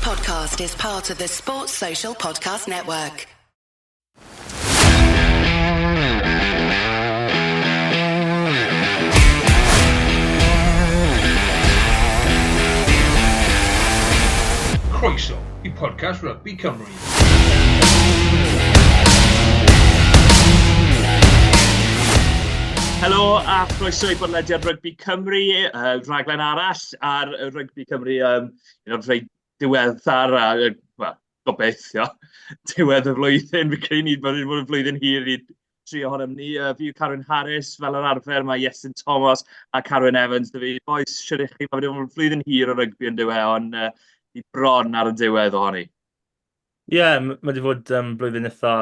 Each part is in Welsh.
podcast is part of the Sports Social Podcast Network. Croeso I podcast Rygbi Cymru. Helo a croeso I bodlediad Rygbi Cymru, rhaglen arall ar Rygbi Cymru, rhai diweddar a, gobeithio, diwedd y flwyddyn. Fi'n credu ni bod yn flwyddyn hir I tri ohonom ni. Fi yw Carwyn Harris, fel yr arfer, mae Iestyn Thomas a Carwyn Evans. Da fi, boes, siwr eich chi, mae wedi bod yn flwyddyn hir o rygbi yn diwedd, ond I bron ar y diwedd ohoni. Ie, mae wedi bod blwyddyn eitha,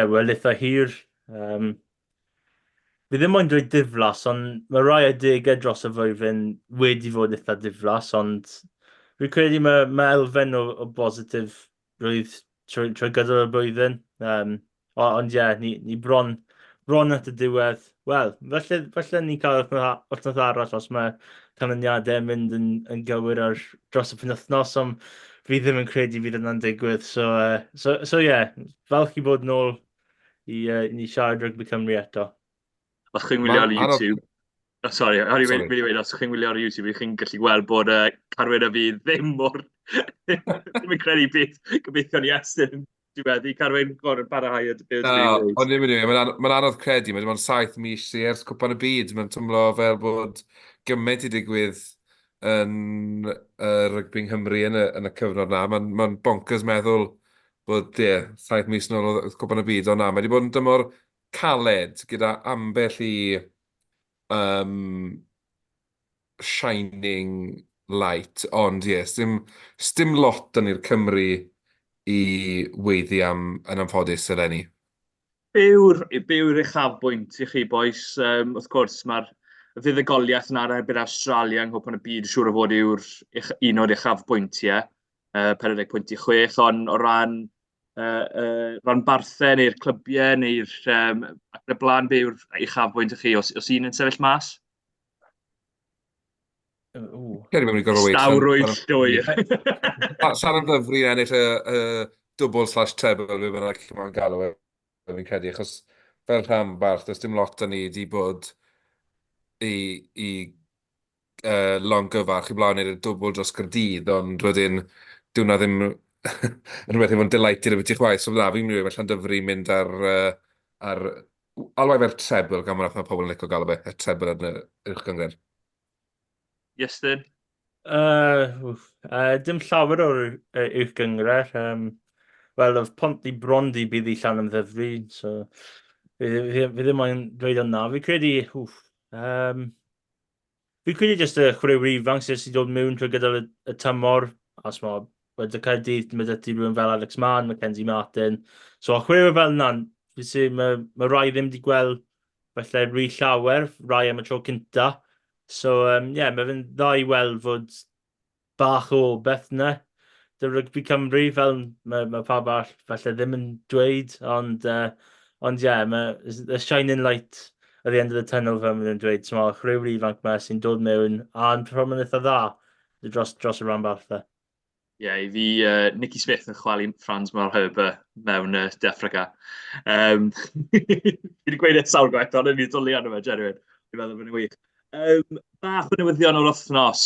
wel eitha hir. Fi ddim moyn dweud diflas, ond mae rai adegau dros y flwyddyn wedi fod eitha diflas, ond fi'n credu mae elfen o bositif rwydd trwy gydol y blwyddyn. Ond ni bron at y diwedd. Wel, falle ni cael wythnos arall os mae canlyniadau yn mynd yn gywir dros y penwythnos, ond fi ddim yn credu fydd yna'n digwydd. So, falch I bod nôl I siarad Rygbi Cymru eto. Os chi'n wylio ar YouTube, os chi'n wylio ar YouTube, chi'n gallu gweld bod Carwyn a fi ddim yn credu beth gobeithio'n Iestyn diweddu. Carwyn, gorau parahau y beth. Ond mae'n anodd credu, mae'n 7 mis ers cwpan y byd. Mae'n tymlo fel bod gymaint I digwydd yn Rygbi Nghymru yn y cyfnod na. Mae'n bonkers meddwl bod 7 mis nôl o cwpan y byd. Ond na, mae wedi bod yn dymor caled gyda ambell I shining light, ond stym lot yn i'r Cymru I weiddi yn anffodus eleni. Byw'r uchafbwynt I chi, boes. Wrth gwrs, mae'r fuddugoliaeth yna ar erbyn Australia yng Nghwpan y Byd, siŵr o fod yw'r un o'r uchafbwyntiau, 40.6, ond o ran barthau neu'r clybiau neu'r ac y blaen byw'r uchafbwynt I chi, os un yn sefyll mas? Stawrwydd llwy. Sa'n yn ddyfru ennill y double/treble fe bynnag chi'n galw fi'n credu, achos fel rhan barth, does dim lot yn ni wedi bod I long gyfarch I blaen i'r double dros Gaerdydd, ond wedyn dwi'n ddim yn rhywbeth I fod yn delighted efo ti chwaith, so fi'n mynd allan dyfru mynd ar alwai fel treble, gan mae pobl yn licio galw fe, y treble yn yr gyngred. Iestyn? Dim llawer o'r uwch gyngred. Wel, oedd pont I bron di bydd I llan am ddyfru, so fi ddim moyn dweud yna. Fi credu, jyst y chwaraewr ifanc sy'n dod mewn trwy gydol y tymor, os mae wedi Caerdydd, mae dydy rhywun fel Alex Mann, Mackenzie Martin. So, chwaraewr fel yna, mae rai ddim wedi gweld felly rhy llawer, rai am y tro cynta. So, mae fe'n dda I weld fod bach o beth yna. Dy Rygbi Cymru, fel mae pawb all felly ddim yn dweud, ond mae the shining light at the end of the tunnel fel maen nhw'n dweud. So, mae chwaraewr ifanc yma sy'n dod mewn a'n performance eitha dda dros y rhan barthau. I fi Nicky Smith yn chwalu Franz Marherber mewn De Africa. Fi wedi gweud sawl gwaith, ond yn fi dwlu arno fe, genuine. Fi'n meddwl bod yn wych. Bach o newyddion o'r wythnos,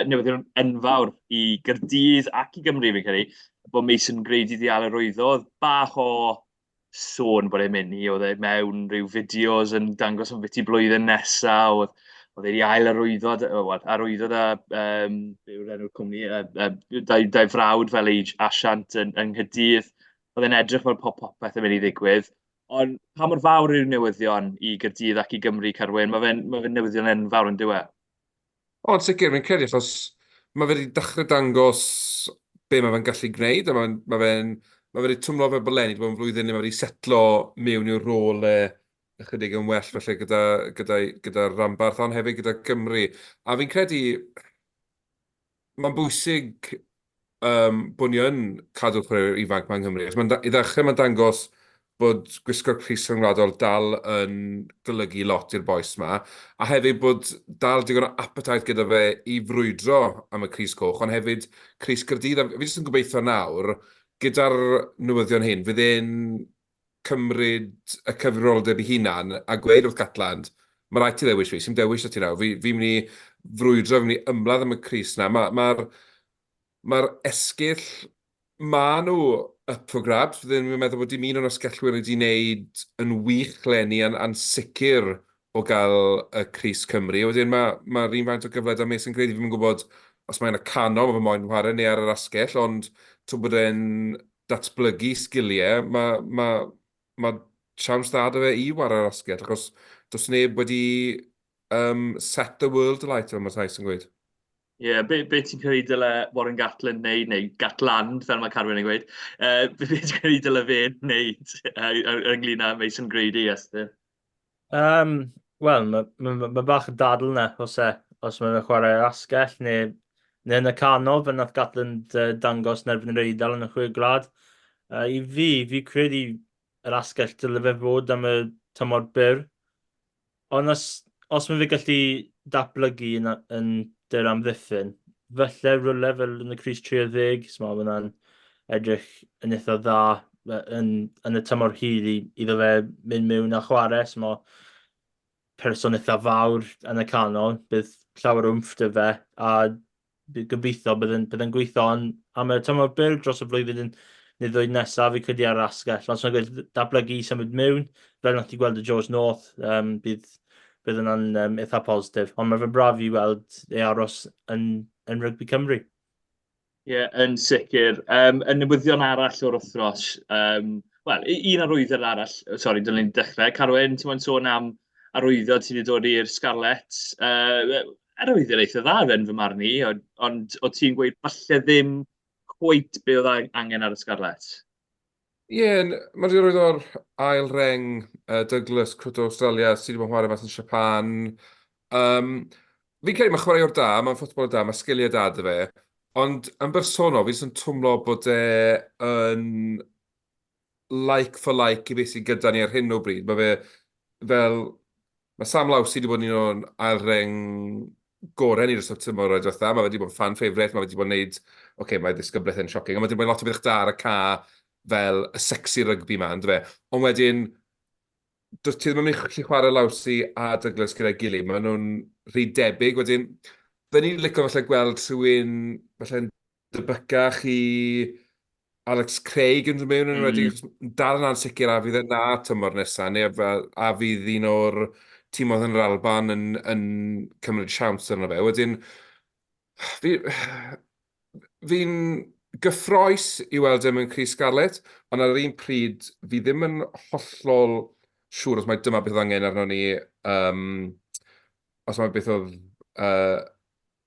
newyddion enfawr I Gaerdydd ac I Gymru fi'n credu, bod Mason Grady di al yr wythodd. Bach o sôn bod e'n mynd I, oedd e mewn rhyw fideos yn dangos am beth I blwyddyn nesaf, oedd e I ail arwyddodd yw'r enw'r cwmni, dau frawd fel asiant yn Nghydydd. Oedd e'n edrych fel popeth yn mynd I ddigwydd. Ond pa mor fawr yw'r newyddion I Gaerdydd ac I Gymru, Carwyn? Mae fe'n newyddion enfawr yn diwedd. Ond sicr, fi'n credu, achos mae fe wedi dechrau dangos be mae fe'n gallu gwneud, a mae fe wedi twmlo fe boleni, bod yn flwyddyn mae wedi setlo mewn i'r rôl ychydig yn well felly gyda Rambarth, ond hefyd gyda Cymru. A fi'n credu, mae'n bwysig bod ni yn cadw'r chwaraewr ifanc yma yng Nghymru. I ddechrau mae'n dangos bod gwisgo'r crys rhyngwladol dal yn golygu lot i'r boes yma, a hefyd bod dal digon o appetite gyda fe i frwydro am y crys coch, ond hefyd crys Caerdydd. A fi jyst yn gobeithio nawr, gyda'r newyddion hyn, fydd e'n cymryd y cyfrifoldeb i hunan a gweud wrth Gatland, mae rhaid ti ddewis fi, sy'n dewis o ti nawr, fi'n mynd i frwydro, fi'n mynd i ymladd am y crys yna. Mae'r esgyll ma nhw up for grabs. Fyddwn i'n meddwl bod dim un o'n osgellwyr wedi wneud yn wych leni a'n sicr o gael y Crys Cymru. Wedyn mae'r un faint o gyfle da mes yn credu. Fi'n gwybod os mae'n y canol o fy moyn chwarae neu ar yr asgell, ond to bod e'n datblygu sgiliau, mae siawns dda da fe i war ar asgell, achos does neb wedi set the world alight, fel mae Thais yn gweud. Ie, be ti'n credu dyle Warren Gatland wneud, neu Gatland, fel mae Carwyn yn gweud, be ti'n credu dyle fe wneud ynglyn â Mason Grady, Iestyn? Wel, mae bach y dadl yna, os mae'n chwarae asgell, neu yn y canol, fe nath Gatland dangos nerbyn yr Eidal yn y chwe glad. I fi credu yr asgell dyle fe fod am y tymor byr. Ond os mae fe gallu datblygu yn dyr amddiffyn, felly rwle fel yn y Crys 30, so mae hwnna'n edrych yn eitha dda yn y tymor hyd iddo fe mynd mewn a chwarae, so mae person eitha fawr yn y canol, bydd llawer wmff dy fe, a gobeithio bydd yn gweithio am y tymor byr dros y flwyddyn neu ddwy nesaf, fi credu ar asgell. Os mae'n gwneud datblygu i symud mewn, fel nath i gweld y George North, bydd yna'n eitha positif. Ond mae fe braf i weld ei aros yn rygbi Cymru. Ie, yn sicr. Yn newyddion arall o'r wythnos, wel, un arwyddiad arall, sori, dylen ni'n dechrau. Carwyn, ti'n mwyn sôn am arwyddiad sydd wedi dod i'r Scarlet. Arwyddiad eitha dda fe'n fy marn i, ond o ti'n gweud falle ddim cweit be oedd angen ar y Scarlet? Ie, mae wedi rhoi o'r ail reng Douglas, Cwt o Australia, sydd wedi bod yn chwarae mas yn Japan. Fi'n credu mae chwaraewr da, mae'n ffotbol da, mae sgiliau da dy fe. Ond yn bersonol, fi jyst yn twmlo bod e'n like for like i beth sydd gyda ni ar hyn o bryd. Mae fe fel... Mae Sam Lawsi wedi bod yn un o'n ail reng gorau ni dros y tymor oed ddiwetha. Mae wedi bod yn fan ffefryd, mae wedi bod yn neud... Oce, mae ddisgyblaeth yn shocking. Ond mae wedi bod yn lot o beth da ar y ca fel y sexy rygbi ma, ynddo fe. Ond wedyn, ti ddim yn mynd i chwarae Lawsi a Douglas gyda'i gilydd. Mae nhw'n rhy debyg. Wedyn, fe ni'n licio falle gweld rhywun falle'n debycach i Alex Craig yn dod mewn yn wedi dal yn ansicr a fydd yna tymor nesaf, neu a fydd un o'r tîm oedd yn yr Alban yn cymryd siawns arno fe. Wedyn, fi'n gyffroes i weld mewn Crys Scarlet, ond ar yr un pryd, fi ddim yn hollol siŵr os mae dyma beth angen arno ni, os mae beth oedd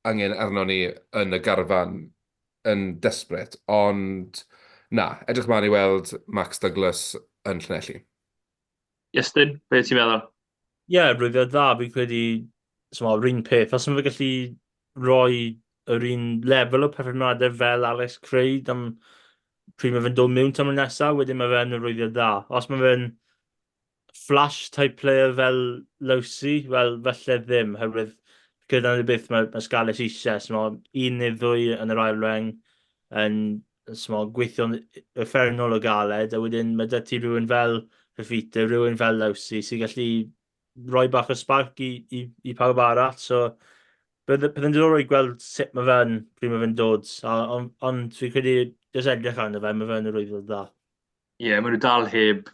angen arno ni yn y garfan yn desbryd, ond na, edrych ma'n i weld Max Douglas yn Llanelli. Iestyn, beth ti'n meddwl? Ie, rwyddiad dda, fi'n credu, yr un peth. Os mae fe gallu rhoi yr un lefel o perfformiadau fel Alex Craig am pryd mae fe'n dod mewn tymor nesaf, wedyn mae fe'n rwyddiad dda. Os mae fe'n flash type player fel Lawsi, wel felly ddim, herwydd gyda ni beth mae Scarlett eisiau. Un neu ddwy yn yr ail reng yn gweithio'n effernol o galed, a wedyn mae dy ti rhywun fel Fafita, rhywun fel Lawsi, sy'n gallu rhoi bach o spark i pawb arall. So, byddai'n diddorol i gweld sut mae fe'n pryd mae fe'n dod. Ond fi'n credu, jyst edrych arno fe, mae fe'n rwyddiad dda. Ie, maen nhw dal heb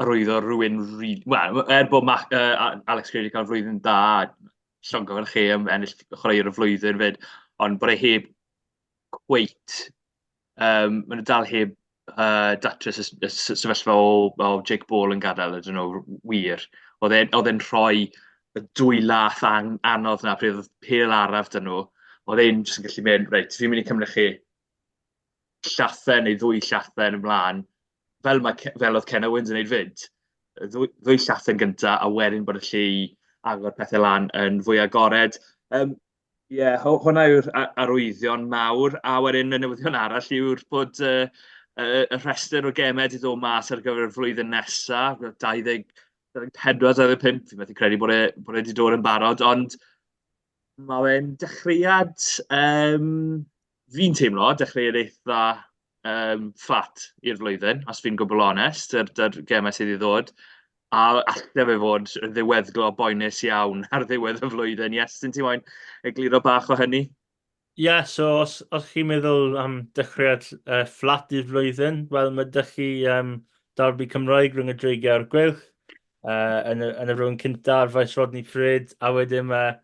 arwyddo rhywun Wel, bod Alex Craig wedi cael flwyddyn da, llongo fel chi am ennill chwaraewr y flwyddyn fyd, ond bod e heb cweit. Maen nhw dal heb datrys y sefyllfa o Jake Ball yn gadael, ydyn nhw wir. Oedd e'n rhoi y dwy lath anodd na, pryd oedd pel araf dyn nhw. Oedd e'n jyst yn gallu mynd, reit, fi'n mynd i cymryd chi llathen neu ddwy llathen ymlaen, fel oedd Ken Owens yn gwneud fyd. Ddwy llathen gyntaf, a wedyn bod y lli agor pethau lan yn fwy agored. Hwnna yw'r arwyddion mawr, a wedyn y newyddion arall yw'r bod y rhestr o gemau wedi dod mas ar gyfer y flwyddyn nesaf, 24-25, fi'n methu credu bod e wedi dod yn barod, ond mae fe'n dechreuad, fi'n teimlo, dechreuad eitha fflat i'r flwyddyn, os fi'n gwbl onest, yr gemau sydd i ddod. A allai fe fod yn ddiweddglo boenus iawn ar ddiwedd y flwyddyn. Iestyn, ti'n moyn egluro bach o hynny? So os chi'n meddwl am dechreuad fflat i'r flwyddyn, wel, mae dych chi darbu Cymraeg rhwng y dreigiau a'r Clywch, yn y rhwng cynta ar faes Rodney Ffryd, a wedyn mae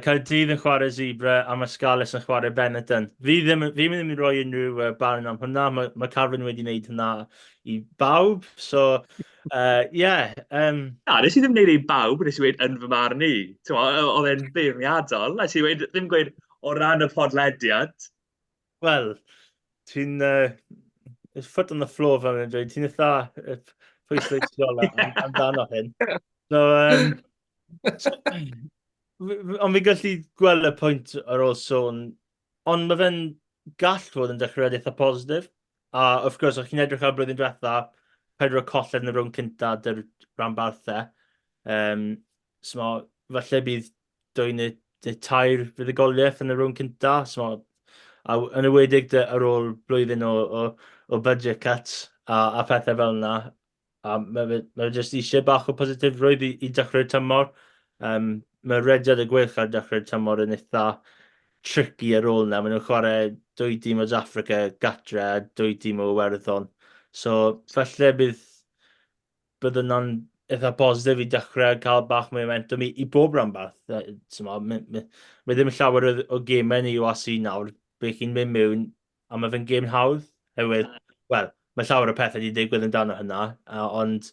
Caerdydd yn chwarae Zebra a mae Scarlett yn chwarae Benetton. Fi ddim yn rhoi unrhyw barn am hwnna, mae Carfan wedi wneud hwnna i bawb, so yeah. Nes i ddim wneud ei bawb, nes i wedi yn fy marn i. Oedd e'n beirniadol, nes i ddim gweud o ran y podlediad. Wel, ti'n foot on the floor fel yn dweud, ti'n eitha pwysleisio amdano hyn. So, ond fi gallu gweld y pwynt ar ôl sôn, ond mae fe'n gall fod yn dechreuad eitha positif. A wrth gwrs, o'ch chi'n edrych ar blwyddyn diwetha, 4 colled yn y rhwng cynta dy'r rhanbarthau. So, falle bydd 2 neu 3 fuddugoliaeth yn y rhwng cynta. So, a yn y wedig ar ôl blwyddyn o budget cuts a pethau fel yna. A mae jyst eisiau bach o positifrwydd i dechrau'r tymor. Mae rediad y gwych ar dechrau'r tymor yn eitha tricky ar ôl yna. Maen nhw'n chwarae 2 dîm o Africa gatre a 2 dîm o Iwerddon. So, falle bydd yna'n eitha positif i dechrau cael bach mwy o momentum i bob rhanbarth. Mae ddim llawer o gemau ni o asu nawr, be chi'n mynd mewn, a mae fe'n gêm hawdd. Wel, mae llawer o pethau wedi digwydd amdano hynna, ond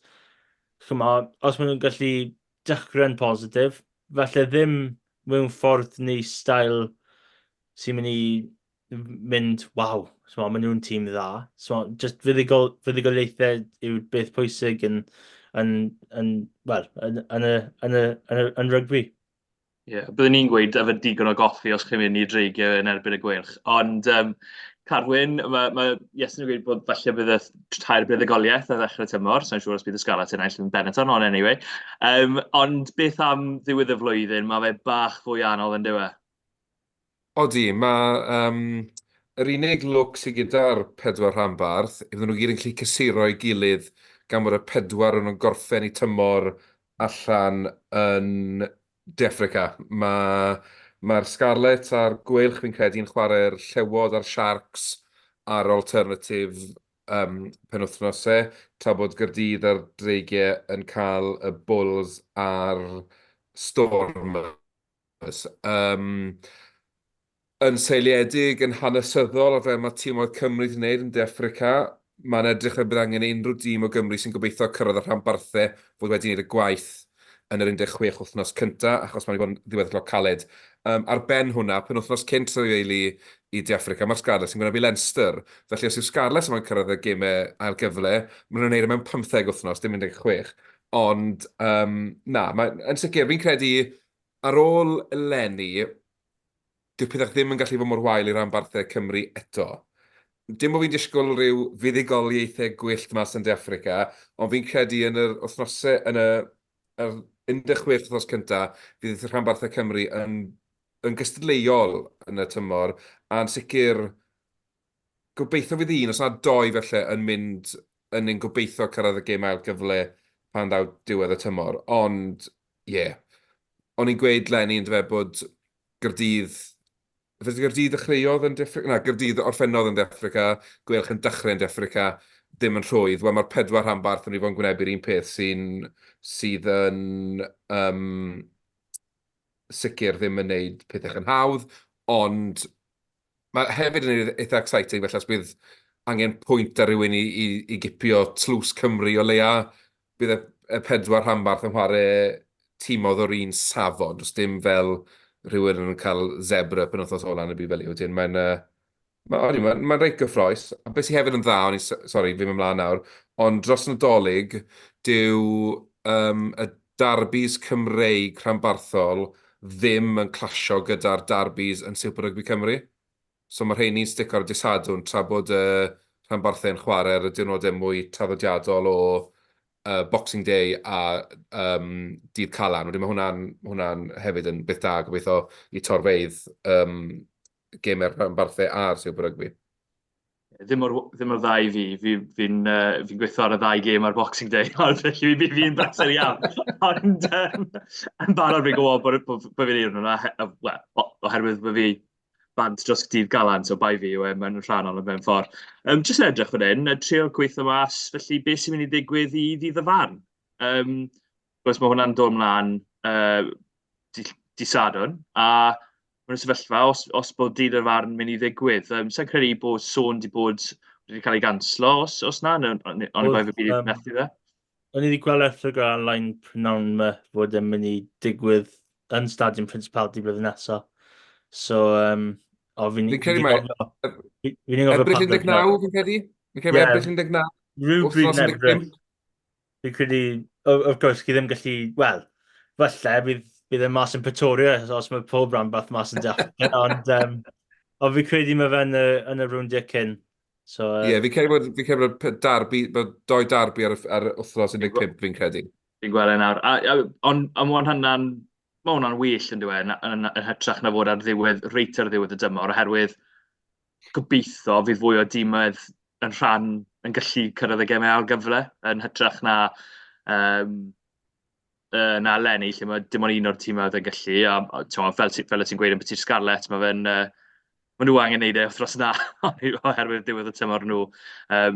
os maen nhw'n gallu dechrau'n positif, falle ddim mewn ffordd neu stael sy'n mynd i mynd, waw, maen nhw'n tîm dda. Just fuddugoliaethau yw beth pwysig yn rygbi. Byddwn ni'n gweud efo digon o goffi os chi'n mynd i dreigio yn erbyn y gwyrch. Ond Carwyn, mae Iestyn yn gweud bod falle bydd y 3 buddugoliaeth a ddechrau tymor, so'n siŵr os bydd y Scarlett yn ennill yn Benetton, ond anyway. Ond beth am ddiwedd y flwyddyn, mae fe bach fwy anodd yn diwe? Odi, mae yr unig lwc sydd gyda'r 4 rhanbarth, iddyn nhw gyd yn gallu cysuro i gilydd gan bod y 4 yn gorffen i tymor allan yn De Affrica. Mae'r Scarlett a'r Gwylch fi'n credu yn chwarae'r Llewod a'r Sharks ar alternatif penwthnosau, tra bod Gaerdydd a'r Dreigiau yn cael y Bulls a'r Stormers. Yn seiliedig yn hanesyddol o fel mae tîmoedd Cymru wedi gwneud yn De Affrica, mae'n edrych yn bydd angen unrhyw dîm o Gymru sy'n gobeithio cyrraedd y rhanbarthau fod wedi gwneud y gwaith yn yr 16 wythnos cynta, achos mae'n bod yn ddiweddglo caled. Ar ben hwnna, pen wythnos cynt rhaid i De Affrica, mae'r Scarlett sy'n gwneud i Leinster. Felly os yw Scarlett yn cyrraedd y gemau ail gyfle, maen nhw'n gwneud mewn 15 wythnos, dim 16. Ond, yn sicr, fi'n credu ar ôl eleni, dyw pethau ddim yn gallu fod mor wael i'r rhanbarthau Cymru eto. Dim bod fi'n disgwyl rhyw fuddugoliaethau gwyllt mas yn De Affrica, ond fi'n credu yn yr wythnosau, yn y 16 wythnos cyntaf, fydd y rhanbarthau Cymru yn gystadleuol yn y tymor, a'n sicr gobeithio fydd os yna 2 felly yn mynd yn un gobeithio cyrraedd y gêm ail gyfle pan daw diwedd y tymor. Ond, o'n i'n gweud Lenny yn dweud bod Gaerdydd dechreuodd yn De Affrica? Na, Gaerdydd orffennodd yn De Affrica, Gwylch yn dechrau yn De Affrica, ddim yn rhwydd. Wel, mae'r 4 rhanbarth yn ei fod yn gwynebu'r un peth sydd yn sicr ddim yn neud pethau yn hawdd, ond mae hefyd yn eitha exciting, felly os bydd angen pwynt ar rywun i gipio tlws Cymru o leia, bydd y 4 rhanbarth yn chwarae tîmodd o'r un safon, does dim fel rhywun yn cael zebra pen wythnos ola yn y byd fel yw. Mae'n reit gyffroes. A beth sydd hefyd yn dda, fi'n mynd ymlaen nawr, ond dros Nadolig, dyw y darbys Cymreig rhanbarthol ddim yn clasio gyda'r darbys yn Super Rugby Cymru. So mae'r rheini'n stick o'r disadwn, tra bod rhanbarthau'n chwarae ar y diwrnodau mwy traddodiadol o Boxing Day a dydd Calan. Wedyn mae hwnna'n hefyd yn beth da gobeithio i torfeidd gemer rhanbarthau a'r Super Rugby. Ddim o'r dda i fi. Fi'n gweithio ar y ddau gêm ar Boxing Day, ond felly fi'n braser iawn. Ond yn barod fi'n gwybod bod fi'n un hwnna, oherwydd bod fi bant dros dydd galan, so bai fi yw mewn rhannol yn mewn ffordd. Jyst yn edrych fan hyn, trio gweithio mas, felly beth sy'n mynd i ddigwydd i ddydd y fan? Gwrs mae hwnna'n dod mlaen di Sadwrn, a mae'n sefyllfa, os bod dydd y farn mynd i ddigwydd. Sa'n credu bod sôn di bod wedi cael ei ganslo os na, ond i bai fi byd i methu dde? O'n i wedi gweld erthygl ar-lein prynawn yma fod yn mynd i digwydd yn Stadiwm Principality blwyddyn nesaf. So, fi'n credu mai... Ebrill 19, fi'n credu? Fi'n credu mai Ebrill 19. Rhyw bryd yn Ebrill. Fi'n credu, of course, chi ddim gallu, wel, falle bydd e mas yn Pretoria, os mae pob rhanbarth mas yn Dafrica, ond fi'n credu mae fe yn y rowndiau cyn. Ie, fi'n credu bod doi darbi ar wythnos 15, fi'n credu. Fi'n gweld e nawr. Ond mae hwnna'n well yn dweud, yn hytrach na fod reit ar ddiwedd y dymor, oherwydd gobeithio fydd fwy o dîmedd yn gallu cyrraedd y gemau ail gyfle, yn hytrach na Lenny, lle mae dim ond un o'r tîmau yn gallu, a fel ti'n gweud yn beth i'r Scarlett, mae nhw angen neud e wrthnos na, oherwydd diwedd y tymor nhw,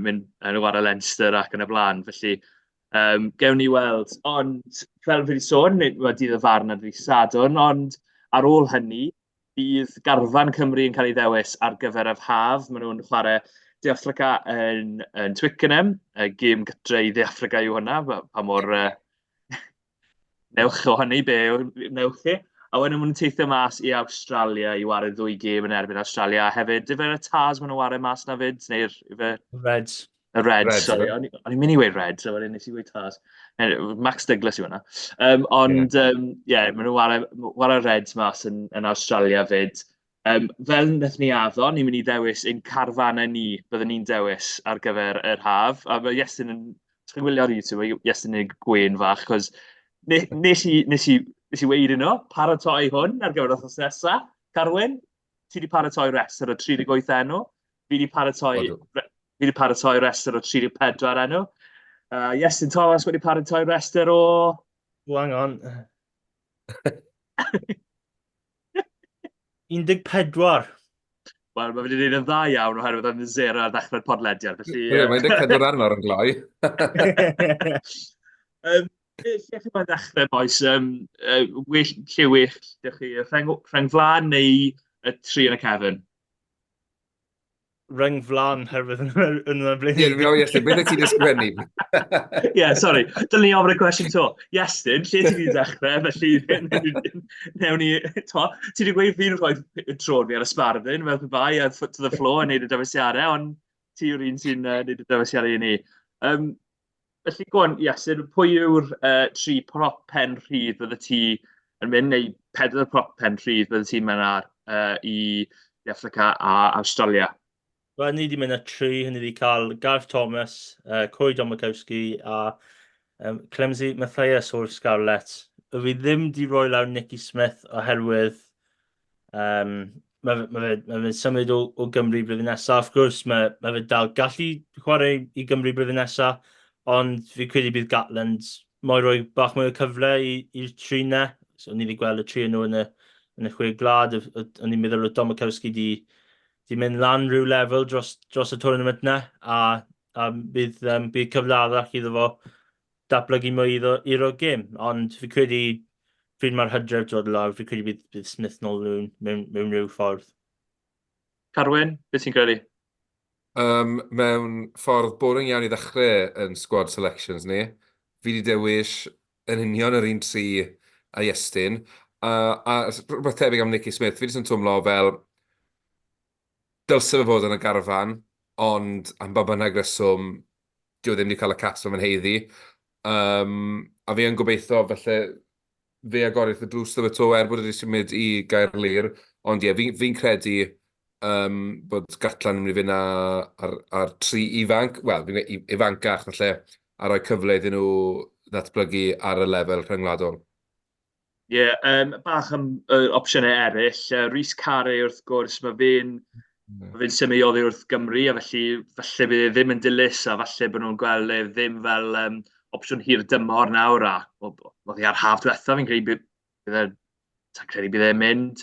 mynd yn y Leinster ac yn y blaen, felly gewn ni weld, ond fel fi wedi sôn, mae dydd y farn ar ddydd Sadwrn, ond ar ôl hynny, bydd garfan Cymru yn cael ei ddewis ar gyfer y haf. Maen nhw'n chwarae De Affrica yn Twickenham, gêm gytre i De Affrica yw hwnna, pa mor newch o hynny, be newch chi. A wedyn maen nhw'n teithio mas i Awstralia i wario 2 gêm yn erbyn Awstralia. Hefyd, yfe'r y Tas maen nhw'n wario mas na fyd, neu'r Reds. Y Reds, sorry. O'n i'n mynd i weid Reds, a wedyn nes i weid Tas. Max Douglas yw hwnna. Ond, maen nhw'n wario Reds mas yn Awstralia fyd. Fel wnaethon ni addo, ni'n mynd i ddewis ein carfan ni, byddwn ni'n dewis ar gyfer yr haf. A mae Iestyn yn... Chi'n gwylio ar YouTube, Iestyn yn gwein fach, cos nes i weid yno, paratoi hwn ar gyfer wythnos nesaf. Carwyn, ti wedi paratoi restr o 38 enw. Fi wedi paratoi restr o 34 enw. Iestyn Thomas wedi paratoi restr o... Hang on. 14. Wel, mae wedi gwneud yn dda iawn oherwydd yn 0 ar ddechrau'r podlediad. Mae'n 14 arno ar yn gloi. Lle chi mae'n ddechrau, boes? Lle wych? Ydych chi rheng flan neu y 3 yn y cefn? Rheng flan herwydd yn y blaen. Ie, Iestyn, beth ydych ti'n ysgrifennu? Ie, sori. Dylen ni ofyn y cwestiwn to. Iestyn, lle ti wedi dechrau? Felly, newn ni... Ti wedi gweud fi'n rhoi trôn fi ar y sbardyn, fel pe bai, a foot to the floor, yn neud y dewisiadau, ond ti yw'r un sy'n neud y dewisiadau i ni. Felly, gwan, Iestyn, pwy yw'r 3 prop pen rhydd bydde ti yn mynd, neu 4 prop pen rhydd bydde ti'n mynd ar i Africa a Australia? Wel, ni wedi mynd y 3, hynny wedi cael Gareth Thomas, Cory Domikowski a Clemsy Mathias o'r Scarlett. Fi ddim wedi rhoi lawr Nicky Smith oherwydd mae fe'n symud o Gymru blwyddyn nesaf. Of gwrs, mae fe dal gallu chwarae i Gymru blwyddyn nesaf, ond fi credu bydd Gatland mo'i roi bach mwy o cyfle i'r 3 ne. So, ni wedi gweld y 3 nhw yn y 6 glad. O'n i'n meddwl o Domikowski di mynd lan rhyw lefel dros y tournament na, a bydd cyfle arall iddo fo datblygu mwy i'r gêm. Ond fi credu, pryd mae'r hydref dod lawr, fi credu bydd Smith nôl mewn rhyw ffordd. Carwyn, beth ti'n credu? Mewn ffordd boring iawn i ddechrau yn squad selections ni, fi wedi dewis yn union yr un 3 a Iestyn. A rhywbeth tebyg am Nicky Smith, fi wedi sy'n twmlo fel dylse fe fod yn y garfan, ond am ba bynnag reswm, dio ddim wedi cael y cas o'n heiddi. A fi yn gobeithio, felly, fe agorith y drws y to bod wedi symud i Gaerlir, ond ie, fi'n credu bod Gatlan yn mynd i fynd ar 3 ifanc, wel, ifancach, falle, a rhoi cyfle iddyn nhw ddatblygu ar y lefel rhyngwladol. Ie, bach am opsiynau eraill. Rhys Carey wrth gwrs, mae fe'n symud oddi wrth Gymru, a felly falle bydd e ddim yn dilys, a falle bod nhw'n gweld e ddim fel opsiwn hir dymor nawr, a oedd hi ar haf diwethaf, fi'n credu bydd e'n mynd.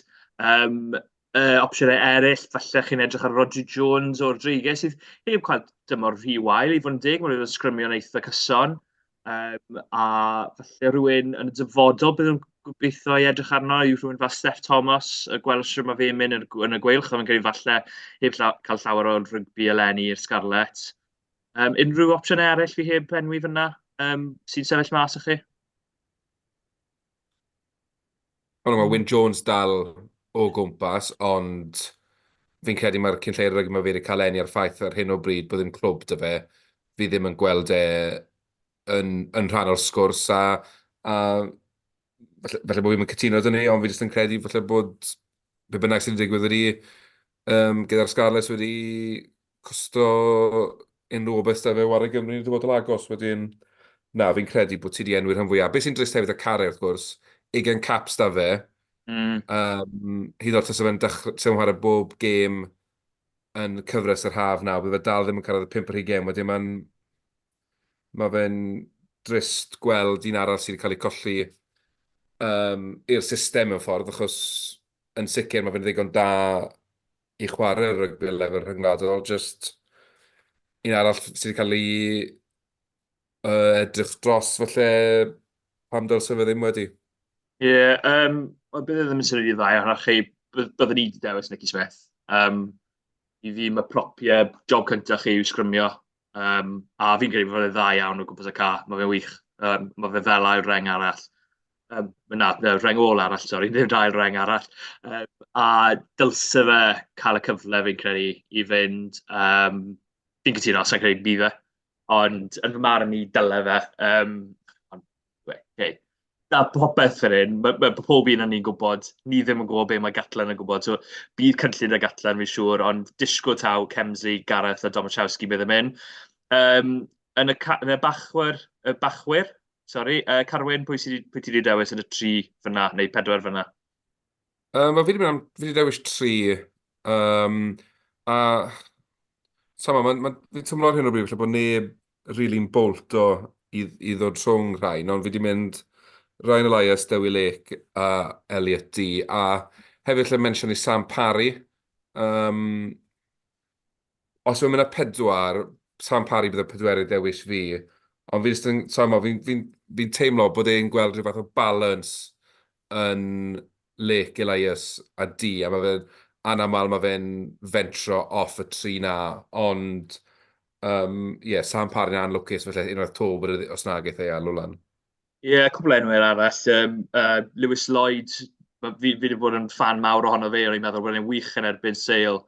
Opsiynau eraill, falle chi'n edrych ar Roger Jones o'r Dreiges, sydd heb cael dymor rhy wael i fod yn dig, mae'n sgrymio'n eitha cyson. A falle rhywun yn y dyfodol bydd yn gobeithio i edrych arno yw rhywun fel Steph Thomas, y gweld sy'n mae fe'n mynd yn y gweilch, a fi'n credu falle heb cael llawer o rygbi eleni i'r Scarlet. Unrhyw opsiwn eraill fi heb enwi fyna sy'n sefyll mas i chi? Mae Wyn Jones dal o gwmpas, ond fi'n credu mae'r cynlleir rygbi mae fe wedi cael enni ar ffaith ar hyn o bryd bod yn clwb dy fe. Fi ddim yn gweld e yn rhan o'r sgwrs, a falle bod fi'n cytuno dyn ni, ond fi jyst yn credu falle bod be bynnag sy'n digwydd wedi gyda'r Scarlets wedi costo unrhyw o beth da fe war y Gymru yn dyfodol agos. Wedyn, na, fi'n credu bod ti wedi enwi'r rhan fwyaf. Be sy'n drist hefyd y Carey, wrth gwrs, 20 caps da fe. Hyd o'r tas fe'n chwarae bob gêm yn cyfres yr haf nawr, bydd fe dal ddim yn cyrraedd y 5 ar 20 gêm. Wedyn mae fe'n drist gweld un arall sydd wedi cael ei colli i'r system yn ffordd, achos yn sicr mae fe'n ddigon da i chwarae rygbi lefel rhyngwladol, just un arall sydd wedi cael ei edrych dros falle pam dylse fe ddim wedi. Ie, bydd e ddim yn syniad i ddau, ond chi, byddwn ni wedi dewis Nicky Smith. I fi, mae propiau job cyntaf chi yw sgrymio, a fi'n credu bod e'n dda iawn o gwmpas y ca, mae fe'n wych. Mae fe fel ail reng arall. Reng ôl arall, sori, ddim dail reng arall. A dylse fe cael y cyfle fi'n credu i fynd. Fi'n cytuno, sa'n credu bydd fe. Ond yn fy marn i dyle fe. Da popeth fan hyn, mae pob un o'n ni'n gwybod, ni ddim yn gwybod be mae Gatlan yn gwybod. So, bydd cynllun y Gatlan fi'n siŵr, ond disgo taw Cemsy, Gareth a Domachowski bydd yn mynd. Yn y bachwyr, sori, Carwyn, pwy ti wedi dewis yn y 3 fyna, neu 4 fyna? Fi wedi dewis 3. A fi'n tymlo ar hyn o bryd, bod neb really'n bolt i ddod rhwng rhain, ond fi wedi mynd Ryan Elias, Dewi Lake a Elliot D. A hefyd lle mensiwn i Sam Parry. Os yw'n mynd â 4, Sam Parry bydd y 4 dewis fi. Ond fi'n teimlo bod e'n gweld rhyw fath o balance yn Lake, Elias a D. A mae fe'n anamal, mae fe'n fentro off y 3 na. Ond, Sam Parry yn anlwcus, felly unwaith to bod os na gaeth ei alw lan. Ie, cwbl enwau arall. Lewis Lloyd, fi wedi bod yn fan mawr ohono fe, o'n i'n meddwl bod e'n wych yn erbyn seil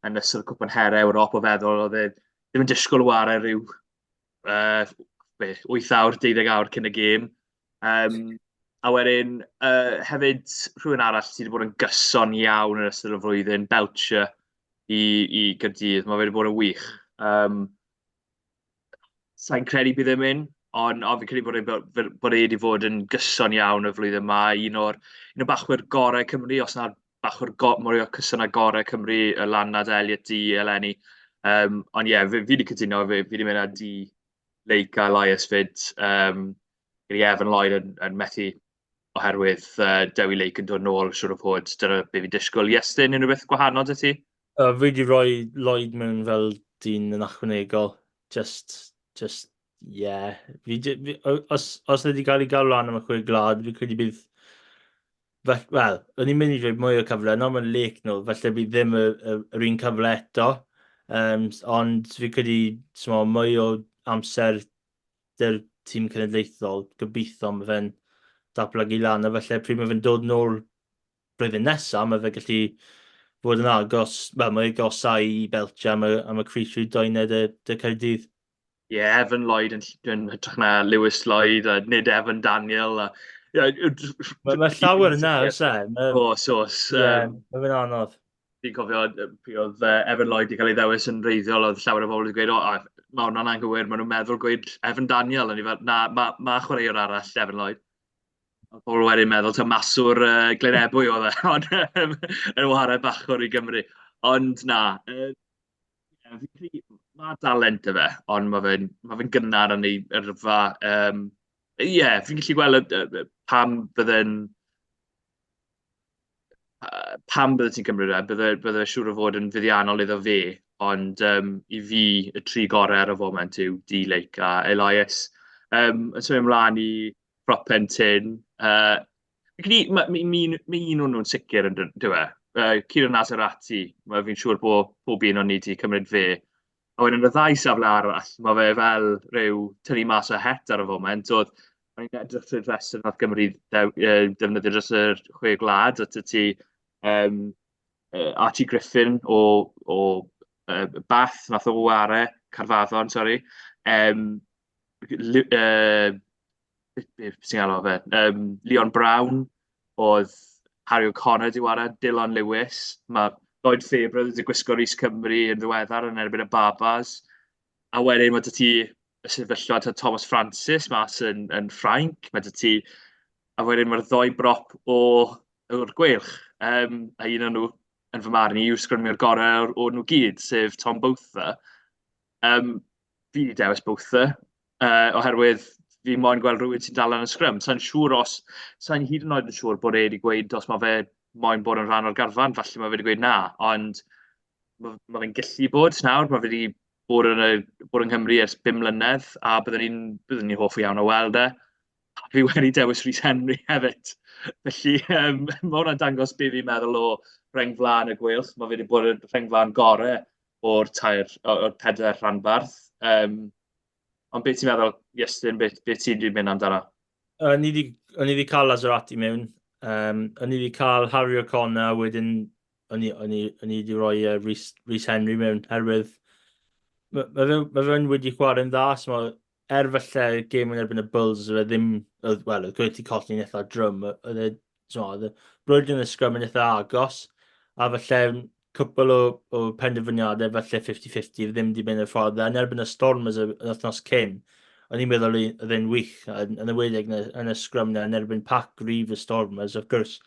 yn ystod y cwpan herau Ewrop o feddwl. Oedd e ddim yn disgwyl ware rhyw 8 awr, 12 awr cyn y gêm. A wedyn, hefyd rhywun arall sydd wedi bod yn gyson iawn yn ystod y flwyddyn, Belcher i Gyrdydd. Mae fe wedi bod yn wych. Sa'n credu bydd e'n mynd. Ond fi'n credu bod e wedi fod yn gyson iawn y flwyddyn yma. Un o'r bachwyr gorau Cymru, os yna'r bachwyr mwy o cyson a gorau Cymru, y Lannad, Elliot D, eleni. Ond ie, fi wedi cytuno, fi wedi mynd â D, Lake a Elias fyd. Gyda Evan Lloyd yn methu oherwydd Dewi Lake yn dod nôl, siwr o fod. Dyna be fi disgwyl. Iestyn, unrhyw beth gwahanol dy ti? Fi wedi rhoi Lloyd mewn fel dyn yn achwanegol. Just yeah. Os wedi cael ei gael lan am y 6 glad, fi credu bydd... Wel, o'n i'n mynd i dweud mwy o cyfle, no mae'n lec nhw, felly bydd ddim yr un cyfle eto. Ond fi credu mwy o amser dy'r tîm cenedlaethol, gobeithio mae fe'n datblygu lan, a felly pryd mae fe'n dod nôl blwyddyn nesaf, mae fe gallu fod yn agos, mae'n agosau i Belcher am y crisiau doened y Caerdydd. Ie, Evan Lloyd yn hytrach na Lewis Lloyd, a nid Evan Daniel. Mae llawer yna, oes e? Os. Mae fe'n anodd. fi'n cofio pryd oedd Evan Lloyd wedi cael ei ddewis yn reiddiol, oedd llawer o bobl wedi gweud, mae hwnna'n anghywir, maen nhw'n meddwl gweud Evan Daniel, ond i fel, na, ma chwaraewr arall, Evan Lloyd. Oedd pobl wedyn meddwl, ta maswr Glenebwy oedd e, ond yn waharau bachwr i Gymru. Ond na, mae dalent y fe, ond mae fe'n gynnar yn ei yrfa. Fi'n gallu gweld pam bydde ti'n cymryd e, bydde siŵr o fod yn fuddiannol iddo fe, ond i fi, y tri gorau ar y foment yw D-Lake a Elias. Yn symud ymlaen i Propen Tyn, mi un o'n nhw'n sicr yn dweud. Ciaran Nazarati, mae fi'n siŵr bod pob un o'n ni wedi cymryd fe. A wedyn y ddau safle arall, mae fe fel rhyw tynnu mas o het ar y foment. Mae'n edrych trwy'r rhestr nath Gymru defnyddio dros yr chwe gwlad. At y ti Archie Griffin o Bath, nath o ware, Carfaddon, sori. Sy'n galw fe? Leon Brown, oedd Harry O'Connor di wara, Dylan Lewis. Mae Lloyd Fabre wedi gwisgo Rhys Cymru yn ddiweddar yn erbyn y Babas. A wedyn mae dy ti y sefyllfa Thomas Francis mas yn Ffrainc. Mae dy ti... A wedyn mae'r ddoi brop o'r Gweilch. A un o'n nhw, yn fy marn i, yw sgrymio'r gorau o nhw gyd, sef Tom Botha. Fi wedi dewis Botha, oherwydd fi moyn gweld rhywun sy'n dal yn y sgrym. Sa'n hyd yn oed yn siŵr bod e wedi gweud os mae fe moyn bod yn rhan o'r garfan, falle mae fe wedi gweud na, ond mae fe'n gallu bod nawr, mae fe wedi bod yng Nghymru ers 5 mlynedd, a byddwn ni'n hoffi iawn o weld e. A fi wedi dewis Rhys Henry hefyd. Felly, mae hwnna'n dangos be fi'n meddwl o rhengflan y Gweilch. Mae fe wedi bod yn rhengflan gorau o'r 4 rhanbarth. Ond beth ti'n meddwl, Iestyn, beth ti'n dwi'n mynd amdano? O'n i wedi cael Lazarati mewn. O'n i wedi cael Harry O'Connor, wedyn o'n i wedi rhoi Rhys Henry mewn, herwydd mae fe'n wedi chwarae'n dda, so falle gêm yn erbyn y Bulls, oedd gwyd ti colli'n eitha drwm, oedd y brwyd yn y sgrym yn eitha agos, a falle cwpl o penderfyniadau falle 50-50 ddim wedi mynd y ffordd. Yn erbyn y Stormers y wythnos cyn, o'n i'n meddwl oedd e'n wych yn ymwedig yn y sgrym yn erbyn pac grif y Stormers. Of course,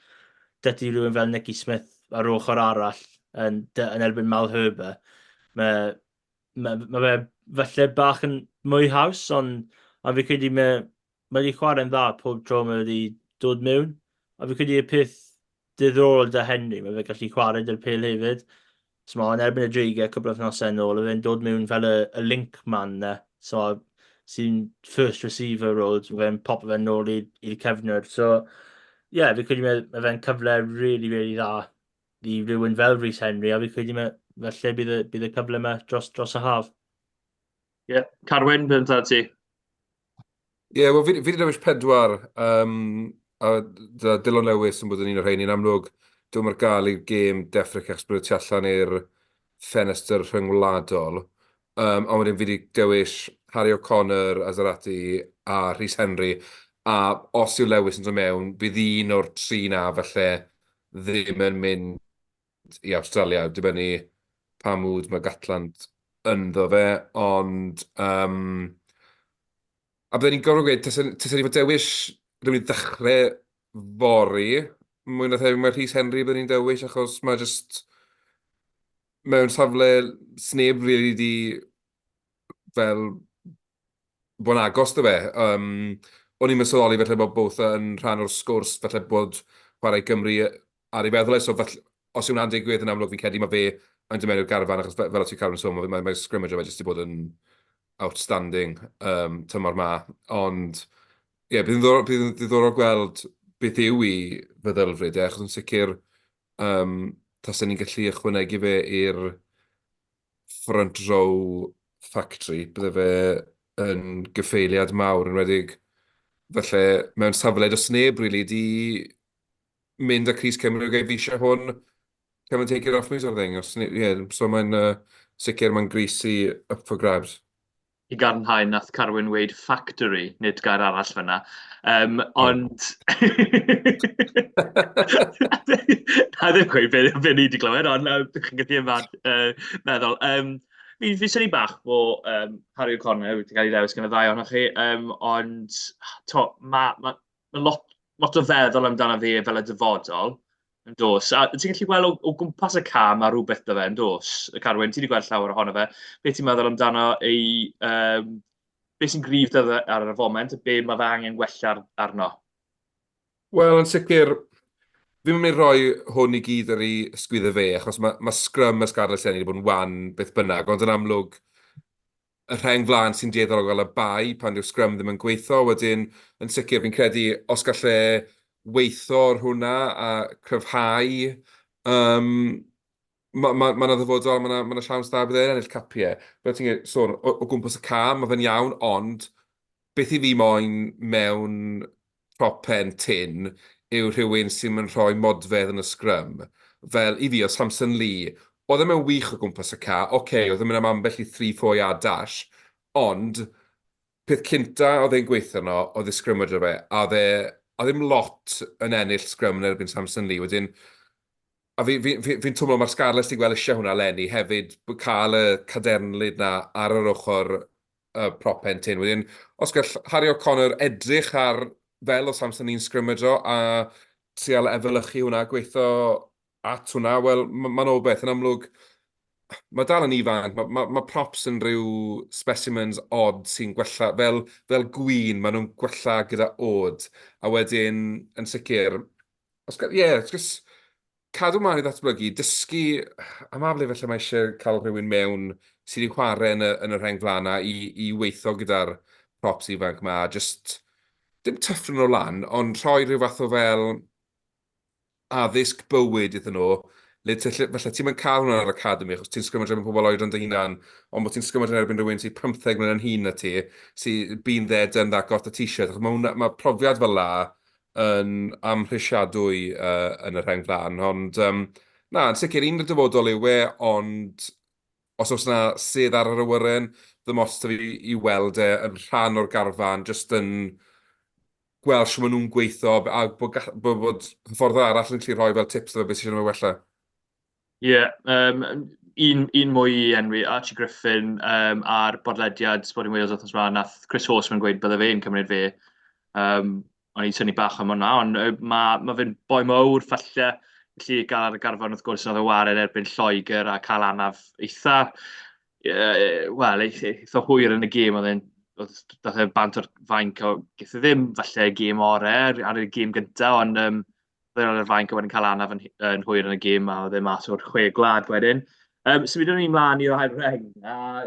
dydy rhywun fel Nicky Smith ar ochr arall yn erbyn Mal Herber. Mae fe falle bach yn mwy haws, ond fi credu mae wedi chwarae'n dda pob tro mae wedi dod mewn. A fi credu y peth diddorol dy Henry, mae fe gallu chwarae dy'r pêl hefyd. So yn erbyn y dreigau, cwbl o wythnosau yn ôl, fe'n dod mewn fel y link man na. So sy'n first receiver role, so fe'n pop fe'n ôl i'r cefnod. So, fi credu mae fe'n cyfle really, really dda i rywun fel Rhys Henry, a fi credu falle bydd y cyfle yma dros y haf. Carwyn, beth amdano ti? Wel, fi wedi dewis 4, a Dylan Lewis yn bod yn un o'r rhain. Yn amlwg, dwi'n mynd gael i'r gêm deffro Cexbro tu allan i'r ffenestr rhyngwladol. Ond wedyn fi wedi dewis Harry O'Connor, Azarati a Rhys Henry. A os yw Lewis yn dod mewn, bydd un o'r 3 na falle ddim yn mynd i Awstralia. Dibynnu pa mwyd mae Gatland ynddo fe, ond... A byddwn ni'n gorfod gweud, tysyn ni fod dewis rhywun ddechrau fori, mwy na thebyg mae Rhys Henry byddwn ni'n dewis, achos mae jyst mewn safle sneb rili di fel bod yn agos dy fe. O'n i'n meddwl falle bod both yn rhan o'r sgwrs, falle bod chwarae Gymru ar ei feddwl, so falle, os yw'n digwydd yn amlwg fi'n cedi mae fe yn dod mewn i'r garfan, achos fel o ti'n cael yn sôn, mae scrimmage o fe jyst i bod yn outstanding tymor ma, ond bydd yn ddiddorol gweld beth yw i feddylfryd, achos yn sicr tasyn ni'n gallu ychwanegu fe i'r front row factory, bydde fe yn gyffeiliad mawr yn wedig felly mewn safle o sneb rili di mynd â Cris Cymru o gefisio hwn come and take it off me sort of thing. So mae'n sicr mae'n greasy up for grabs. I garnhau nath Carwyn weid factory, nid gair arall fyna. Ond... Na ddim gweud be ni wedi glywed, ond chi'n gallu meddwl. Fi syni bach bod Harry O'Connor wedi cael ei ddewis gan y ddau ohonoch chi, ond mae lot o feddwl amdano fi fel y dyfodol yn dos. A ti'n gallu gweld o gwmpas y cam a rhywbeth dy fe yn dos. Y Carwyn, ti wedi gweld llawer ohono fe. Be ti'n meddwl amdano be sy'n gryf ar y foment, a be mae fe angen gwella arno? Wel, yn sicr, fi'n mynd i roi hwn i gyd ar ei ysgwyddo fe, achos mae scrum y Scarlett wedi bod yn wan beth bynnag, ond yn amlwg, y rheng flaen sy'n dieddol o gael y bai pan yw'r scrum ddim yn gweithio. Wedyn, yn sicr, fi'n credu os gallai weithio ar hwnna a cryfhau, Mae'n ddyfodol, mae'n siawns da bydd e'n ennill capiau. Fel ti'n sôn, o gwmpas y cam, mae fe'n iawn, ond beth i fi moyn mewn top pen tin yw rhywun sy'n mynd rhoi modfedd yn y scrum. Fel i fi o Samson Lee, oedd e'n wych o gwmpas y ca, oedd e'n mynd am ambell i 3-4 yard dash, ond peth cynta oedd e'n gweithio yno, oedd e scrum o fe, a oedd ddim lot yn ennill scrum yn erbyn Samson Lee. Wedyn, a fi'n twmlo mae'r Scarlett wedi gweld eisiau hwnna lenni hefyd, cael y cadernlyd na ar yr ochr prop pen tin. Wedyn, os gall Harry O'Connor edrych ar fel o Samson Lee'n sgrymodo a trial efelychu hwnna, gweithio at hwnna, wel, mae'n obeth yn amlwg. Mae dal yn ifanc, mae props yn rhyw specimens odd sy'n gwella, fel gwyn, maen nhw'n gwella gyda od. A wedyn, yn sicr, just cadw mlaen i ddatblygu, dysgu, am afle felly mae eisiau cael rhywun mewn sydd wedi chwarae yn y rheng flana i weithio gyda'r props ifanc yma, just dim tyffryn o lan, ond rhoi rhyw fath o fel addysg bywyd iddyn nhw, le felly ti'n mynd cael hwnna ar academi, achos ti'n sgrymod erbyn pobl oed yn dy hunan, ond bod ti'n sgrymod erbyn rhywun sy'n 15 mlynedd yn hun na ti, sy'n been there, done that, got a t-shirt. Mae profiad fel la yn amhrisiadwy yn y rheng flan, ond na, yn sicr, un y dyfodol yw ond os oes yna sydd ar yr awyren, ddim os da fi i weld yn rhan o'r garfan, jyst yn gweld sy'n maen nhw'n gweithio, a bod ffordd arall yn gallu rhoi fel tips o beth sy'n nhw'n wella. Un mwy i enwi, Archie Griffin ar bodlediad Sport in Wales wythnos yma, nath Chris Horseman gweud bydde fe'n cymryd fe. O'n i'n tynnu bach am hwnna, ond mae fe'n boi mawr, falle, gallu gael ar y garfan wrth gwrs yn oedd y waren erbyn Lloegr a cael anaf eitha, eitha hwyr yn y gêm, dath e bant o'r fainc o gyda ddim falle gêm orau ar y gêm gyntaf, ond oedd e'r fainc o wedyn cael anaf yn hwyr yn y gêm a oedd e mas o'r 6 gwlad wedyn. So mi dyn ni'n mlaen i'r hael reng, a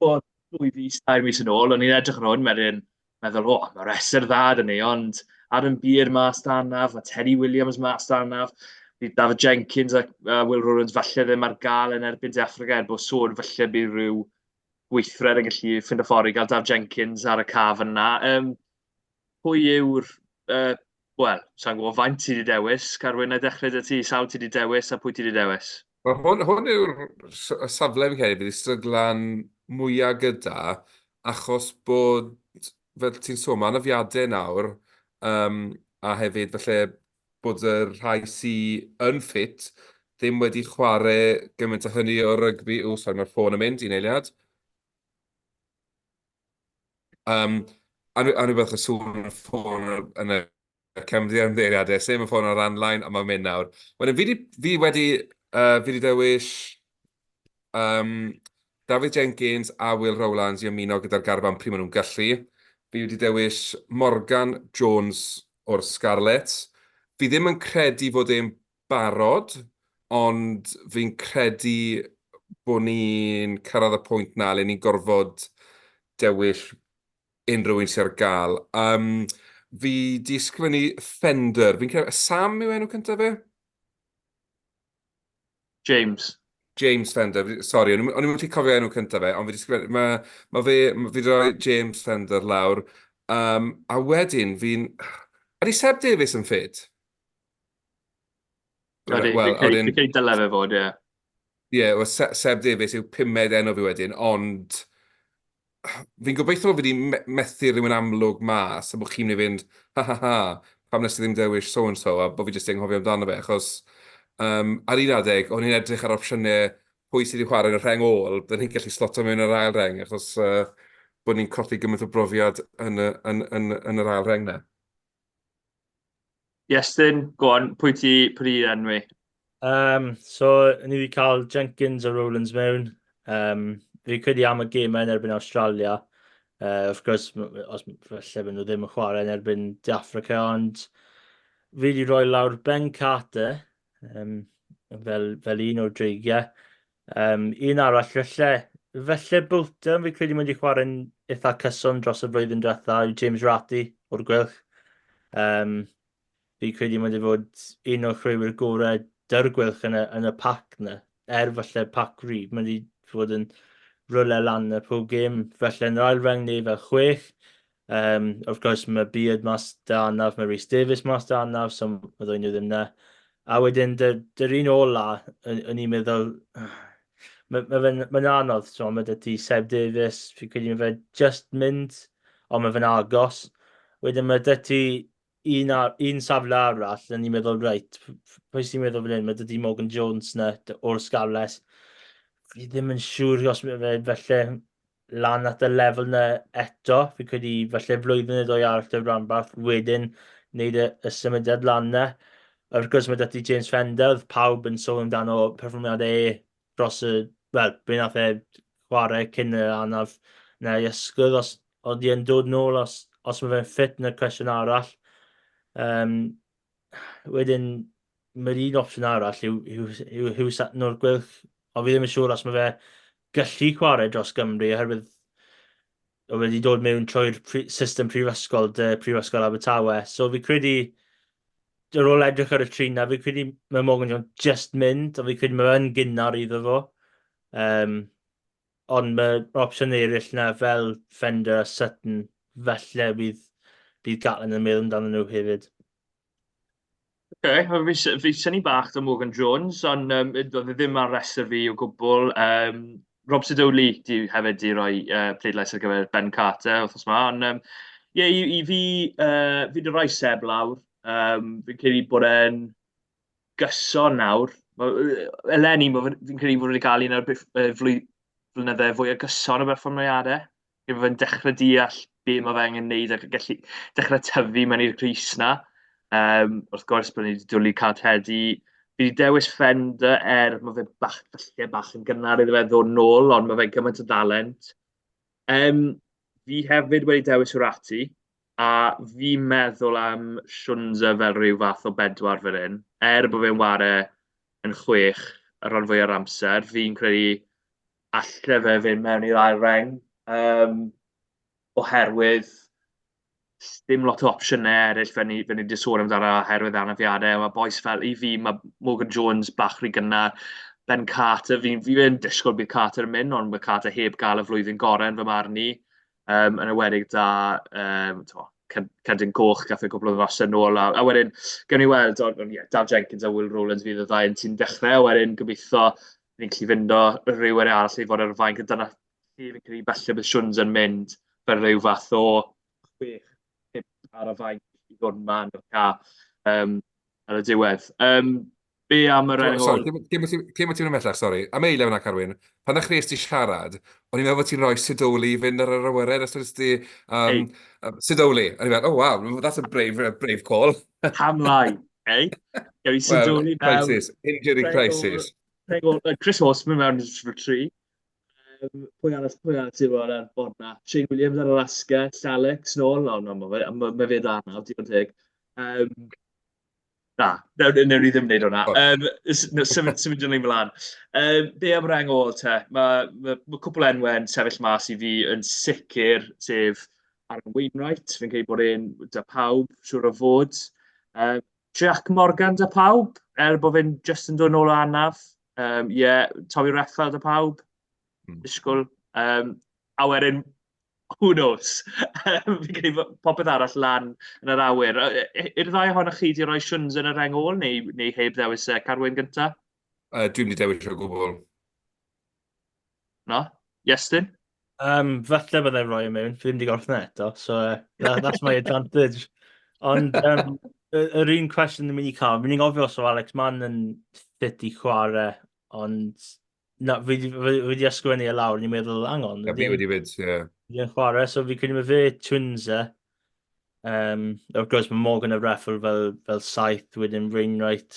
bod 2 fis, 2 mis yn ôl, o'n i'n edrych ar hwn, meddwl, mae'r reser dda dyn ni, ond Adam Beard mas danaf, a Terry Williams mas danaf, bydd David Jenkins a Will Rowlands falle ddim ar gael yn erbyn De Affrica, bod sôn falle bydd rhyw gweithred yn gallu ffind y ffordd i gael David Jenkins ar y caf yna. Pwy yw'r, sa'n gwybod faint ti wedi dewis, Carwyn, a dechrau dy ti, sawl ti wedi dewis a pwy ti wedi dewis? Hwn yw'r safle fi'n credu, bydd i stryglan mwyaf gyda, achos bod, fel ti'n sôn, mae anafiadau nawr, a hefyd falle bod y rhai sy'n yn ffit ddim wedi chwarae gymaint o hynny o rygbi. Mae'r ffôn yn mynd, i'n eiliad. A nhw beth o sŵn y ffôn yn y cefndir ymddeiriadau, sef y ffôn o'r anlain, a mae'n mynd nawr. Fi wedi dewis David Jenkins a Will Rowlands i ymuno gyda'r garfan pryd maen nhw'n gallu. Fi wedi dewis Morgan Jones o'r Scarlett. Fi ddim yn credu fod e'n barod, ond fi'n credu bod ni'n cyrraedd y pwynt na le ni'n gorfod dewis unrhyw un sy'n ar gael. Fi di ysgrifennu Fender. Fi'n credu, Sam yw enw cyntaf fe? James Fender. Sorry, o'n i'n mynd i cofio enw cyntaf fe, ond fi di ysgrifennu, fi di roi James Fender lawr. A wedyn, ydy Seb Davies yn ffit? Fi'n cael dyle fe fod, ie. Ie, Seb Davies yw 5 enw fi wedyn, ond fi'n gobeithio fi wedi methu rhywun amlwg mas, a bod chi'n mynd i fynd, ha, pam nes i ddim dewis so-and-so, a bod fi jyst yn anghofio amdano fe, achos ar un adeg, o'n i'n edrych ar opsiynau pwy sydd wedi chwarae yn y rheng ôl, byddwn ni'n gallu sloto mewn yr ail reng, achos bod ni'n colli gymaint o brofiad yn yr ail reng na. Iestyn, go on, pwy ti enwi? So, ni wedi cael Jenkins a Rowlands mewn. Fi credu am y gemau yn erbyn Australia. Of course, os falle maen nhw ddim yn chwarae yn erbyn De Africa, ond fi wedi rhoi lawr Ben Carter fel un o'r dreigiau. Un arall, felly Bolton, fi credu mae wedi chwarae'n eitha cyson dros y flwyddyn diwetha, yw James Ratty o'r Clywch. Fi credu mae wedi fod un o'r chwaraewyr gorau dy'r Clywch yn y pac yna. Falle pac rhyb, mae wedi fod yn rwle lan y pob gêm. Felly yn yr ail reng ni fel 6. Of course, mae bydd mas da anaf, mae Rhys Davies mas da anaf, so mae ddwy nhw ddim na. A wedyn, dy'r un ola, yn i'n meddwl, mae'n anodd, so mae dy ti Seb Davies, fi credu mae fe just mynd, ond mae fe'n agos. Wedyn mae dy ti un safle arall, yn i'n meddwl, reit, pwy sy'n meddwl fan hyn, mae dy ti Morgan Jones na o'r Scarlett. Fi ddim yn siŵr os mae fe felly lan at y lefel na eto. Fi credu felly flwyddyn neu ddwy arall dy Ranbarth wedyn wneud y symudiad lan na. Wrth gwrs mae dati James Fender, pawb yn sôn amdano perfformiad dros y... Wel, be nath chwarae cyn y anaf na i ysgwydd, os oedd i'n dod nôl, os mae fe'n ffit yn y cwestiwn arall. Wedyn, mae'r un opsiwn arall yw Satn o'r Clywch, ond fi ddim yn siŵr os mae fe gallu chwarae dros Gymru, oherwydd o wedi dod mewn trwy'r system prifysgol, prifysgol Abertawe. So fi credu, ar ôl edrych ar y tri na, fi credu mae Morgan Jones just mynd, ond fi credu mae fe'n gynnar iddo fo. Ond mae opsiwn eraill na fel Fender a Sutton, felly bydd Gatlin yn meddwl amdano nhw hefyd. Fi syni bach da Morgan Jones, ond doedd e ddim ar restr fi o gwbl. Rob Sidoli hefyd di roi pleidlais ar gyfer Ben Carter wrthos yma, ond i fi wedi rhoi Seb lawr. Fi'n credu bod e'n gyson nawr. Eleni, fi'n credu bod wedi cael un o'r flwyddynau fwy o gyson o berfformiadau. Fe fe'n dechrau deall be mae fe angen wneud ac gallu dechrau tyfu mewn i'r Grys na. Wrth gwrs bod ni wedi dwlu cael tedi. Fi wedi dewis Fender mae fe bach yn gynnar iddo fe ddod nôl, ond mae fe'n gymaint o dalent. Fi hefyd wedi dewis Ratty, a fi'n meddwl am Siwnza fel rhyw fath o bedwar fan hyn. Bod fe'n ware yn 6 ar ran fwy o'r amser, fi'n credu allai fe fynd mewn i'r ail reng. Oherwydd, dim lot o opsiynau eraill fe ni wedi sôn amdano oherwydd anafiadau. Mae boes fel i fi, mae Morgan Jones bach rhy gynnar. Ben Carter, fi'n disgwyl bydd Carter yn mynd, ond mae Carter heb gael y flwyddyn gorau yn fy marn i. Yn ywedig da Cedyn Coch gath ei gwbl o ddosau nôl. A wedyn, gawn ni weld, Daf Jenkins a Will Rowlands fydd y ddau yn tîm dechrau. Wedyn, gobeithio, ni'n gallu fynd o rhywun arall i fod ar y fain gyda'n fi'n credu falle bydd Siwns yn mynd fel rhyw fath o 6 ar y fain i ddod yma yn y ca ar y diwedd. Be am yr enw... Sorry, cyn ti'n ymwellach, sori. Am eile fyna, Carwyn, pan ddech chi esti siarad, o'n i'n meddwl bod ti'n rhoi Sidoli i fynd ar yr awyren, os ydych ti... Sidoli. A ni'n meddwl, oh wow, that's a brave call. Hamlai, Gawn ni Sidoli mewn. Crisis, injury crisis. Chris Horseman mewn for 3. Pwy arall ti'n bod ar bod na? Shane Williams ar Alaska, Alex nôl. Mae fe da nawr, digon teg. Na, newn ni ddim wneud hwnna. Symud yn ei mlaen. Be am reng ôl te? Mae cwpl enwen sefyll mas i fi yn sicr, sef Aaron Wainwright. Fi'n credu bod e'n da pawb, siwr o fod. Jack Morgan da pawb, bod fe'n just yn dod nôl o anaf. Tommy Reffel da pawb. Disgwyl. A wedyn, who knows? Fi'n credu popeth arall lan yn yr awyr. I'r ddau ohonoch chi wedi rhoi Siwns yn y reng ôl, neu heb ddewis Carwyn gyntaf? Dwi'n mynd i dewis o gwbl. No? Iestyn? Falle byddai'n rhoi e mewn, fi ddim wedi gorffen eto, so that's my advantage. Ond yr un cwestiwn yn mynd i cael, fi'n gofio os o Alex Mann yn ffit i chwarae, ond na, fi wedi ysgrifennu e lawr, ni'n meddwl, angon, A fi wedi fyd, ie. Fi'n chwarae, so fi credu mae fe twins e. Of course, mae Morgan y reffel fel saith wedyn Wainwright.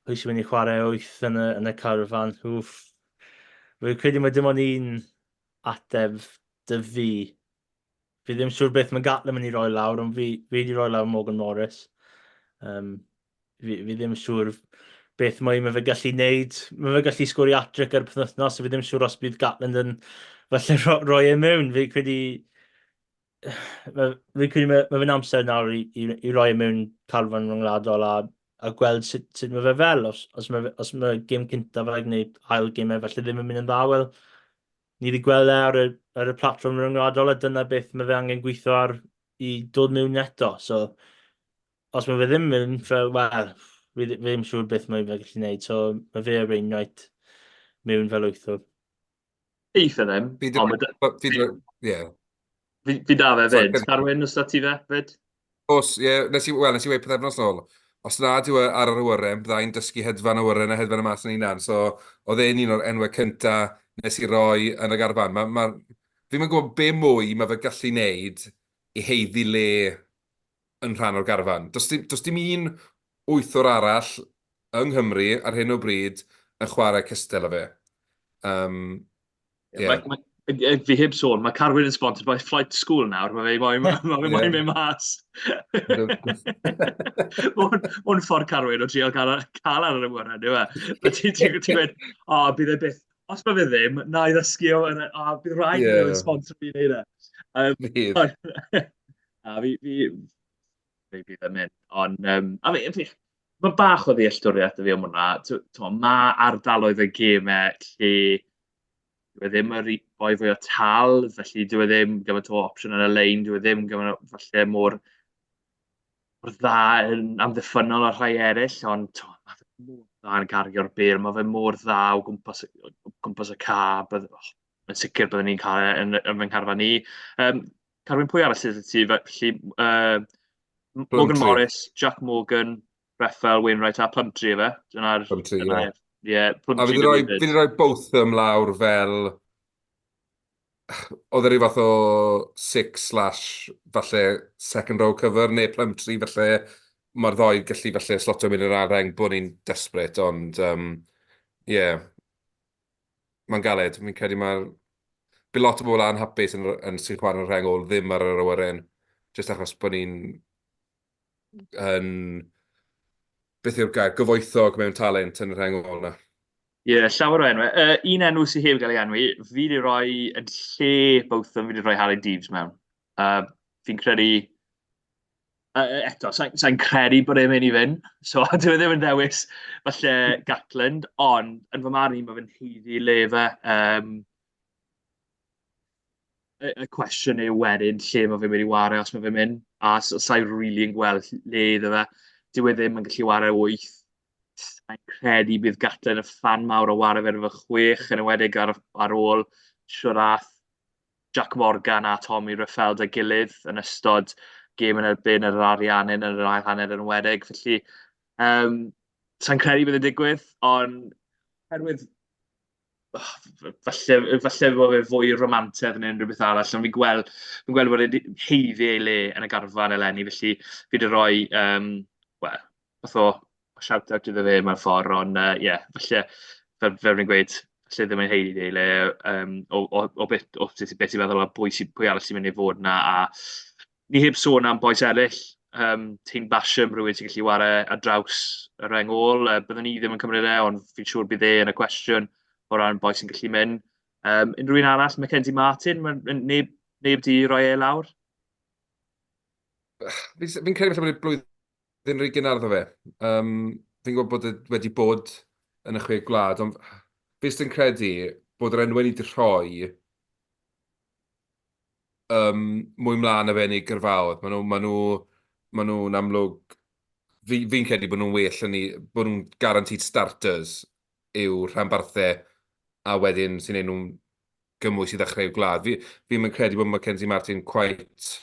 Pwy sy'n mynd i chwarae 8 yn y carfan. Wff. Fi'n credu mae dim ond un ateb dy fi. Fi ddim siŵr beth mae Gatland yn mynd i roi lawr, ond fi wedi roi lawr Morgan Morris. Fi ddim siŵr beth mae fe gallu neud. Mae fe gallu sgwri atric ar penwythnos, so fi ddim siŵr os bydd Gatland yn falle roi e mewn. Fi credu mae fe'n amser nawr i roi mewn carfan rhyngwladol a gweld sut mae fe fel. Os mae gêm cyntaf fe neu ail gymau felly ddim yn mynd yn dda, wel, ni wedi gweld e ar y platform rhyngwladol a dyna beth mae fe angen gweithio ar i dod mewn eto. So, os mae fe ddim mewn, wel, fi ddim siŵr beth mae fe gallu gwneud. So, mae fe a Wainwright mewn fel wythwr. Eitha ddim. Ie. Fi da fe fyd. Carwyn, os da ti fe fyd? Os, ie, nes i weid pethefnos nôl. Os nad yw ar yr awyren, byddai'n dysgu hedfan awyren a hedfan y mas yn unan. So, oedd e'n un o'r enwau cynta nes i roi yn y garfan. Fi'n gwybod be mwy mae fe gallu neud i heiddi le yn rhan o'r garfan. Does dim un wythwr arall yng Nghymru ar hyn o bryd yn chwarae cystel o fe. Fi heb sôn, mae Carwyn yn sponsored by Flight School nawr, mae fe moyn mynd mas. Mae'n ffordd Carwyn o trio cael ar yr ymwyrraid, yw e? Ti'n gweud, bydd e byth, os mae fe ddim, na i ddysgu o, bydd rhaid yn sponsor fi'n neud e. Fi bydd yn mynd, ond, mae bach o ddealltwriaeth y fi am hwnna. Mae ardaloedd y gemau lle dwi ddim yn boi fwy o tal, felly dwi ddim gymaint o opsiwn yn y lein, dwi ddim gymaint o falle mor dda yn amddiffynol ar rhai eraill, ond mae fe mor dda yn gario'r bil, mae fe mor dda o gwmpas y cab, yn sicr byddwn ni'n cael yn fy ngharfan ni. Carwyn, pwy arall sydd ti? Felly, Morgan Morris, Jack Morgan, Reffel, Wainwright a Plumtree, fe? Plumtree, ie. Yeah, a fi wedi rhoi both ym lawr fel... Oedd yr fath o 6/ falle second row cover, neu Plumtree, falle mae'r ddoi gallu falle slotio mynd yn areng bod ni'n desperate, ond mae'n galed. Mi'n credu mae'r... Bydd lot o bobl anhapus yn sy'n chwarae'n rheng ôl ddim ar yr awyren, jyst achos bod ni'n beth yw'r gair, gyfoethog mewn talent yn y rheng ôl na. Ie, llawer o enwau. Un enw sydd heb gael ei enwi, fi wedi rhoi yn lle both fi wedi rhoi Harry Deeves mewn. Fi'n credu... Eto, sa'n credu bod e'n mynd i fynd. So, dwi ddim yn dewis falle Gatland, ond yn fy marn i, mae fe'n heiddi le fe. Y cwestiwn yw wedyn lle mae fe'n mynd i wario os mae fe'n mynd. A sa'n rili yn gweld le iddo fe. Dwi ddim yn gallu wario 8. Sa'n credu bydd Gatland y fan mawr o wario fe efo 6 yn ywedig ar ôl siwrath Jack Morgan a Tommy Reffeld â gilydd yn ystod gêm yn erbyn yr ariannau yn yr ail hanner yn wedig. Felly, sa'n credu bydd y digwydd, ond herwydd falle bod fe fwy romantedd yn unrhyw beth arall, ond fi'n gweld bod e'n heiddi ei le yn y garfan eleni, felly fi wedi rhoi, fath o shout-out iddo fe mewn ffordd, ond falle, fel ni'n gweud, falle ddim yn heiddi ei le o beth i feddwl o pwy arall sy'n mynd i fod yna, a ni heb sôn am boes eraill, Team Basham, rhywun sy'n gallu wario ar draws y rheng ôl. Byddwn ni ddim yn cymryd e, ond fi'n siŵr bydd e yn y cwestiwn o ran boes sy'n gallu mynd. Unrhyw un arall, Mackenzie Martin, neb di roi e lawr? Fi'n credu bod y blwyddyn rhy gynnar fe. Fi'n gwybod bod e wedi bod yn y 6 gwlad, ond fi'n sy'n credu bod yr enwau ni wedi rhoi mwy mlaen y fe ni gyrfaodd. Maen nhw'n amlwg... Fi'n credu bod nhw'n well yn ni, bod nhw'n guaranteed starters i'w rhanbarthau, a wedyn sy'n ei nhw'n gymwys i ddechrau i'w gwlad. Fi'n credu bod Mackenzie Martin quite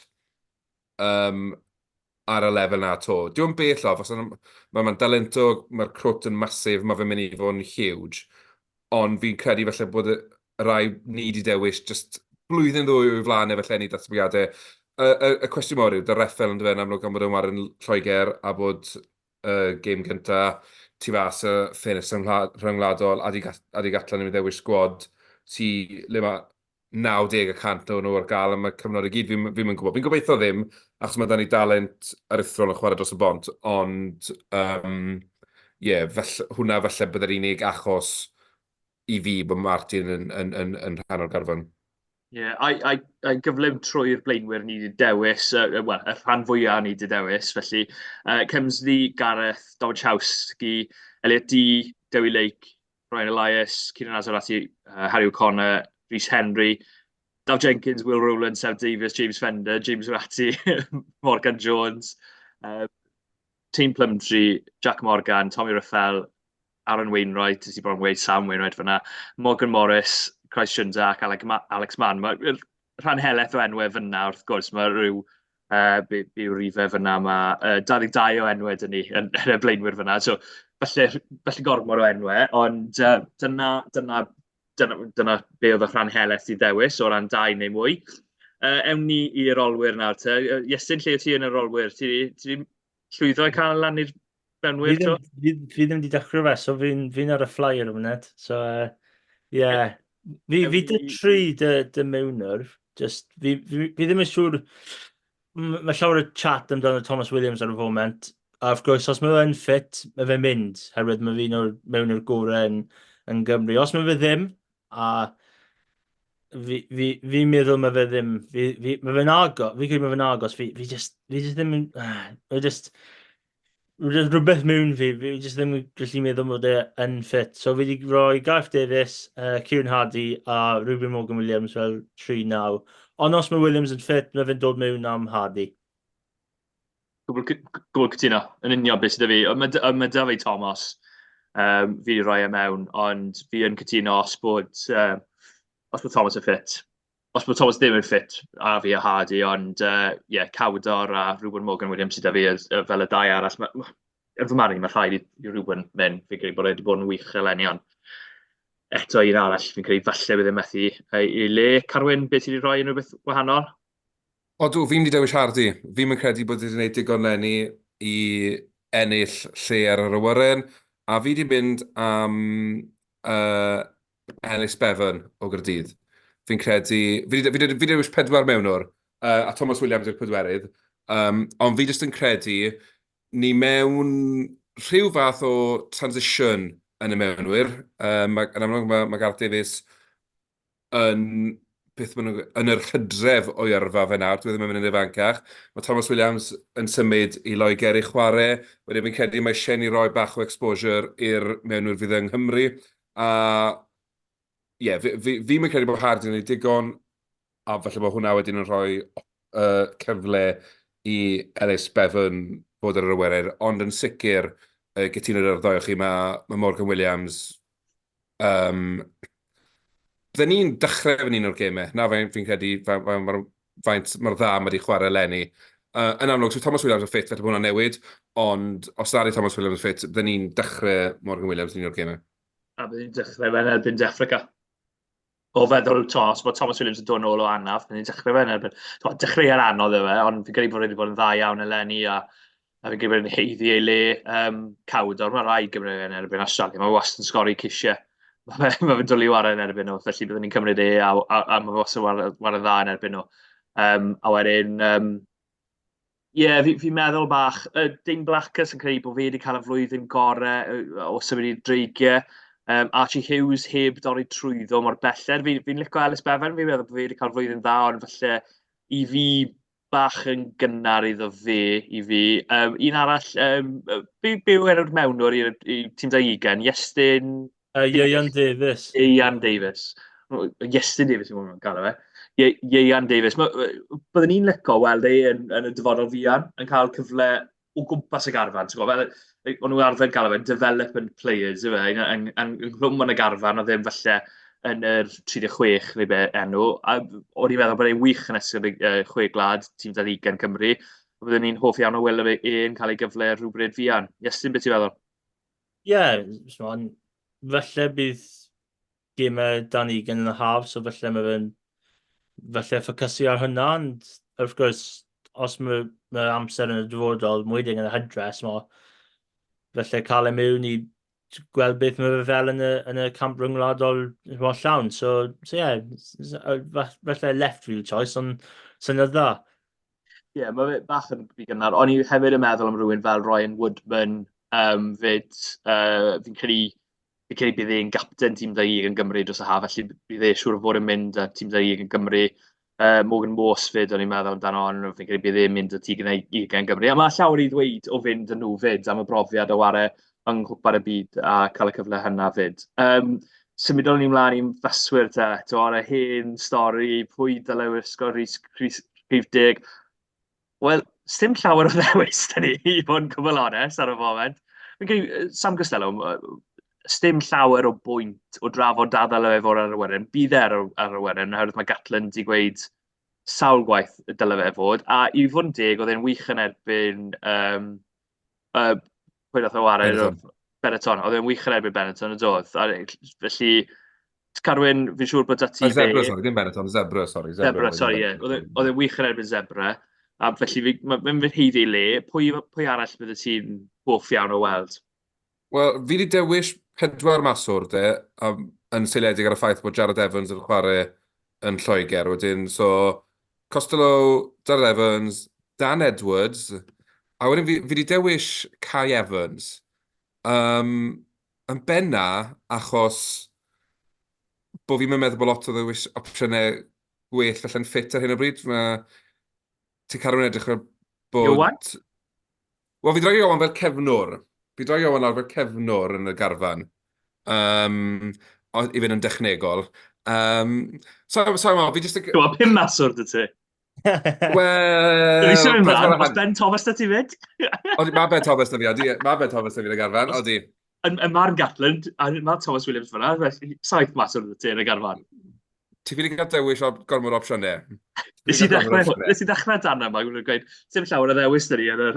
ar y lefel na to. Dwi'n bell off, os mae'n dalento, mae'r crwt yn masif, mae fe'n mynd i fod yn huge. Ond fi'n credu felly bod y rai ni wedi dewis just blwyddyn ddwy o'i flaen efallai ni datblygiadau. Y cwestiwn mor yw, dy reffel yn dyfyn amlwg am bod yn war yn Lloegr a bod gêm gynta tu fas y ffenest rhyngwladol a di gallan i ddewis sgwad sy'n le mae 90% o nhw ar gael am y cyfnod y gyd, fi'n gwybod. Fi'n gobeithio ddim, achos mae da ni dalent aruthrol yn chwarae dros y bont, ond hwnna falle byddai'r unig achos i fi bod Martin yn rhan o'r garfan. Ie, a'i gyflym trwy'r blaenwyr ni wedi dewis, y rhan fwyaf ni wedi dewis, felly Cymsli, Gareth, Dowdchowski, Elliot D, Dewi Lake, Ryan Elias, Kieran Azarati, Harry O'Connor, Rhys Henry, Dav Jenkins, Will Rowland, Seb Davies, James Fender, James Ratty, Morgan Jones, Team Plumtree, Jack Morgan, Tommy Raffel, Aaron Wainwright, ys i bron weid Sam Wainwright fyna, Morgan Morris, Chris Shunzak, Alex Mann. Mae rhan heleth o enwau fyna, wrth gwrs, mae rhyw rifau fyna, mae 22 o enwau dyn ni yn y blaenwyr fyna. So, felly gormod o enwau, ond dyna be oedd y rhan heleth i ddewis o ran 2 neu mwy. Ewn ni i'r olwyr nawr te. Iestyn, lle o ti yn yr olwyr? Ti llwyddo i cael lan i'r benwyr to? Fi ddim wedi dechrau fe, so fi'n ar y flyer o fyned. So, ie. Fi dy 3 dy mewnwr. Fi ddim yn siŵr... Mae llawer o chat amdano Thomas Williams ar y foment. A wrth gwrs, os mae fe'n ffit, mae fe'n mynd. Herwydd mae fi'n mewnwr gorau yn Gymru. Os mae fe ddim, a fi'n meddwl mae fe ddim. Mae fe'n agos. Fi credu mae fe'n agos. Fi just ddim yn... Rhywbeth mewn fi just ddim yn gallu meddwl bod e'n ffit. So fi wedi rhoi Gareth Davies, Kieran Hardy a Ruben Morgan Williams fel 3 naw. Ond os mae Williams yn ffit, mae fe'n dod mewn am Hardy. Gwbl cytuno, yn union beth sydd fi. Mae da fi Thomas, fi wedi rhoi e mewn, ond fi yn cytuno os bod Thomas yn ffit. Os bod Thomas ddim yn ffit, a fi a Hardy, ond Cawdor a Ruben Morgan Williams sydd fi fel y 2 arall. Yn fy marn i, mae rhaid i Ruben mynd. Fi'n credu bod wedi bod yn wych eleni, ond eto un arall, fi'n credu falle bydd yn methu i le. Carwyn, beth ti wedi rhoi yn rhywbeth wahanol? Fi'n mynd i dewis Hardy. Fi'n credu bod wedi gwneud digon lenni i ennill lle ar yr awyren, a fi wedi mynd am Ellis Bevan o Gaerdydd. Fi'n credu... Fi dewis 4 mewnwr, a Thomas Williams yw'r 4, ond fi jyst yn credu ni mewn rhyw fath o transition yn y mewnwyr. Yn amlwg mae Gareth Davies yn yr hydref o yrfa fe nawr, dwi ddim yn mynd yn ifancach. Mae Thomas Williams yn symud i Loegr i chwarae, wedyn fi'n credu mae eisiau ni roi bach o exposure i'r mewnwyr fydd yng Nghymru. A fi'n credu bod Hardy yn ei digon, a falle bod hwnna wedyn yn rhoi cyfle i Ellis Bevan bod ar yr awyren, ond yn sicr gytuno ar ddoi o chi, mae Morgan Williams Bydden ni'n dechrau fan un o'r gemau. Na fi'n credu faint mae'r dda mae wedi chwarae lenni. Yn amlwg, so Thomas Williams yn ffit, felly bod hwnna'n newid, ond os na Thomas Williams yn ffit, bydden ni'n dechrau Morgan Williams yn un o'r gemau. A bydden ni'n dechrau fe'n erbyn Defrica. O feddwl os bod Thomas Williams yn dod nôl o anaf, bydden ni'n dechrau fe'n erbyn. Dechrau yn anodd e fe, ond fi'n credu bod wedi bod yn dda iawn eleni, a fi'n credu bod yn heiddi ei le Cawdor. Mae rai Gymru yn erbyn Australia, mae wastad yn sgori cisiau. Mae fe'n dwlu warau yn erbyn nhw, felly byddwn ni'n cymryd a mae fe wastad warau dda yn erbyn nhw. A wedyn, fi'n meddwl bach, Dane Blackers yn credu bod fe wedi cael y flwyddyn gorau o symud i'r dreigiau. Archie Hughes heb dorri trwyddo mor belled. Fi'n licio Ellis Bevan, fi'n meddwl bod fe wedi cael flwyddyn dda, ond falle i fi bach yn gynnar iddo fe i fi. Un arall, byw enw'r mewnwr i tîm 20, Iestyn... Iestyn Davies. Iestyn Davies. Iestyn Davies yw'n cael fe. Iestyn Davies. Byddwn ni'n licio weld yn y dyfodol fian yn cael cyfle o gwmpas y garfan. O'n nhw arfer gael fe development players, yn glwm yn y garfan, o ddim falle yn yr 36 neu be enw. A o'n i'n meddwl bod e'n wych yn ysgol chwe glad, tîm dadleuol Cymru. Byddwn ni'n hoff iawn o weld e'n cael ei gyfle rhywbryd fian. Iestyn, beth ti'n meddwl? Ie, falle bydd gemau dan i gan yn y haf, so falle mae fe'n falle ffocysu ar hynna, ond wrth gwrs, os mae amser yn y dyfodol, mwyd yn y hydres, falle cael ei mewn i gweld beth mae fe fel yn y camp ryngwladol llawn. So yeah, falle left field choice, ond syniad dda. Ie, yeah, mae fe bach yn fi gynnar. O'n i hefyd yn meddwl am rhywun fel Ryan Woodman, fyd, fi'n credu bydd e'n gapten tîm dadleuol yn Gymru dros y haf, felly bydd e siŵr o fod yn mynd â tîm dadleuol yn Gymru. Morgan Morse fyd, o'n i'n meddwl amdano, ond fi'n credu bydd e'n mynd â tîm dadleuol yn Gymru. A mae llawer i ddweud o fynd yn nhw fyd am y brofiad o ware yng Nghwpar y Byd a cael y cyfle hynna fyd. Symudol ni mlaen i'n feswyr te, to ar y hen stori, pwy dylai ysgol rhif 10. Wel, sdim llawer o ddewis dyn ni, i fod yn cwbl onest ar y foment. Fi'n credu, Sam Costello, sdim llawer o bwynt o drafod dadleuol efo'r ar y wedyn. Bydd ar y wedyn, oherwydd mae Gatlin wedi gweud sawl gwaith y dylai fe fod. A i fod yn deg, oedd e'n wych yn erbyn pwy nath o wario? Benetton. Oedd e'n wych yn erbyn Benetton y doedd. Felly, Carwyn, fi'n siŵr bod dati fe... Zebra, sori, ddim Benetton, Zebra, sori. Zebra, sori, ie. Oedd e'n wych yn erbyn Zebra. A felly, mae'n fy heiddi le. Pwy arall bydd y ti'n hoff iawn o weld? Wel, fi wedi dewis 4 maswr, yn seiliedig ar y ffaith bod Jared Evans yn chwarae yn Lloegr wedyn. So, Costello, Jared Evans, Dan Edwards, a wedyn fi wedi dewis Kai Evans. Yn benna, achos bod fi'n meddwl bod lot o ddewis opsiynau gwell felly'n ffit ar hyn o bryd. Ti'n Carwyn edrych ar bod... Iowan? Wel, fi droi Iowan fel cefnwr. Fi droi Iowan lawr fel cefnwr yn y garfan. I fynd yn dechnegol. Fi jyst... Dwi'n 5 maswr dy ti. Wel... Dwi'n sôn yn mlaen, os Ben Thomas dy ti fyd? Mae Ben Thomas dy fi, mae Ben Thomas dy fi yn y garfan, odi. Yn Marn Gatland, a mae Thomas Williams fyna, 7 maswr dy ti yn y garfan. Ti fi wedi cael dewis o gormod opsiynau. Nes i ddechrau dan yma, gwneud gweud, dim llawer o ddewis dyn ni yn y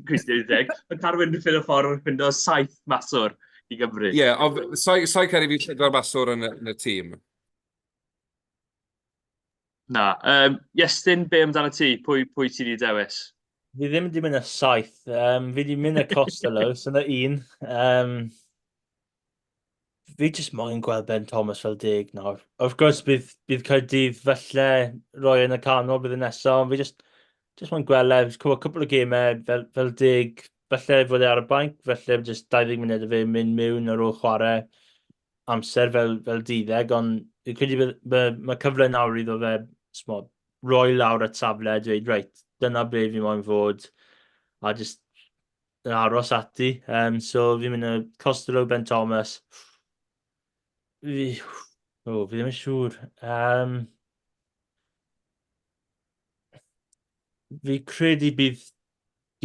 Cwestiwn 10. Mae Carwyn yn ffyn y ffordd yn ffindo 7 maswr i Gymru. Ie, sa'i cael ei fi 4 maswr yn y tîm. Na. Iestyn, be amdano ti? Pwy ti wedi dewis? Fi ddim wedi mynd y 7. Fi wedi mynd y Costello, sy'n y 1. Fi jyst moyn gweld Ben Thomas fel 10 nawr. Of gwrs, bydd Caerdydd felly roi yn y canol bydd y nesaf, ond fi jyst moyn gweld cwbl o gemau fel 10, felly fod e ar y banc, felly jyst 20 munud o fe mynd mewn ar ôl chwarae amser fel 12, ond fi'n credu mae cyfle nawr iddo fe roi lawr y tafle a dweud, reit, dyna be fi moyn fod, a jyst yn aros ati. So fi'n mynd y Costello, Ben Thomas. Fi ddim yn siŵr. Fi credu bydd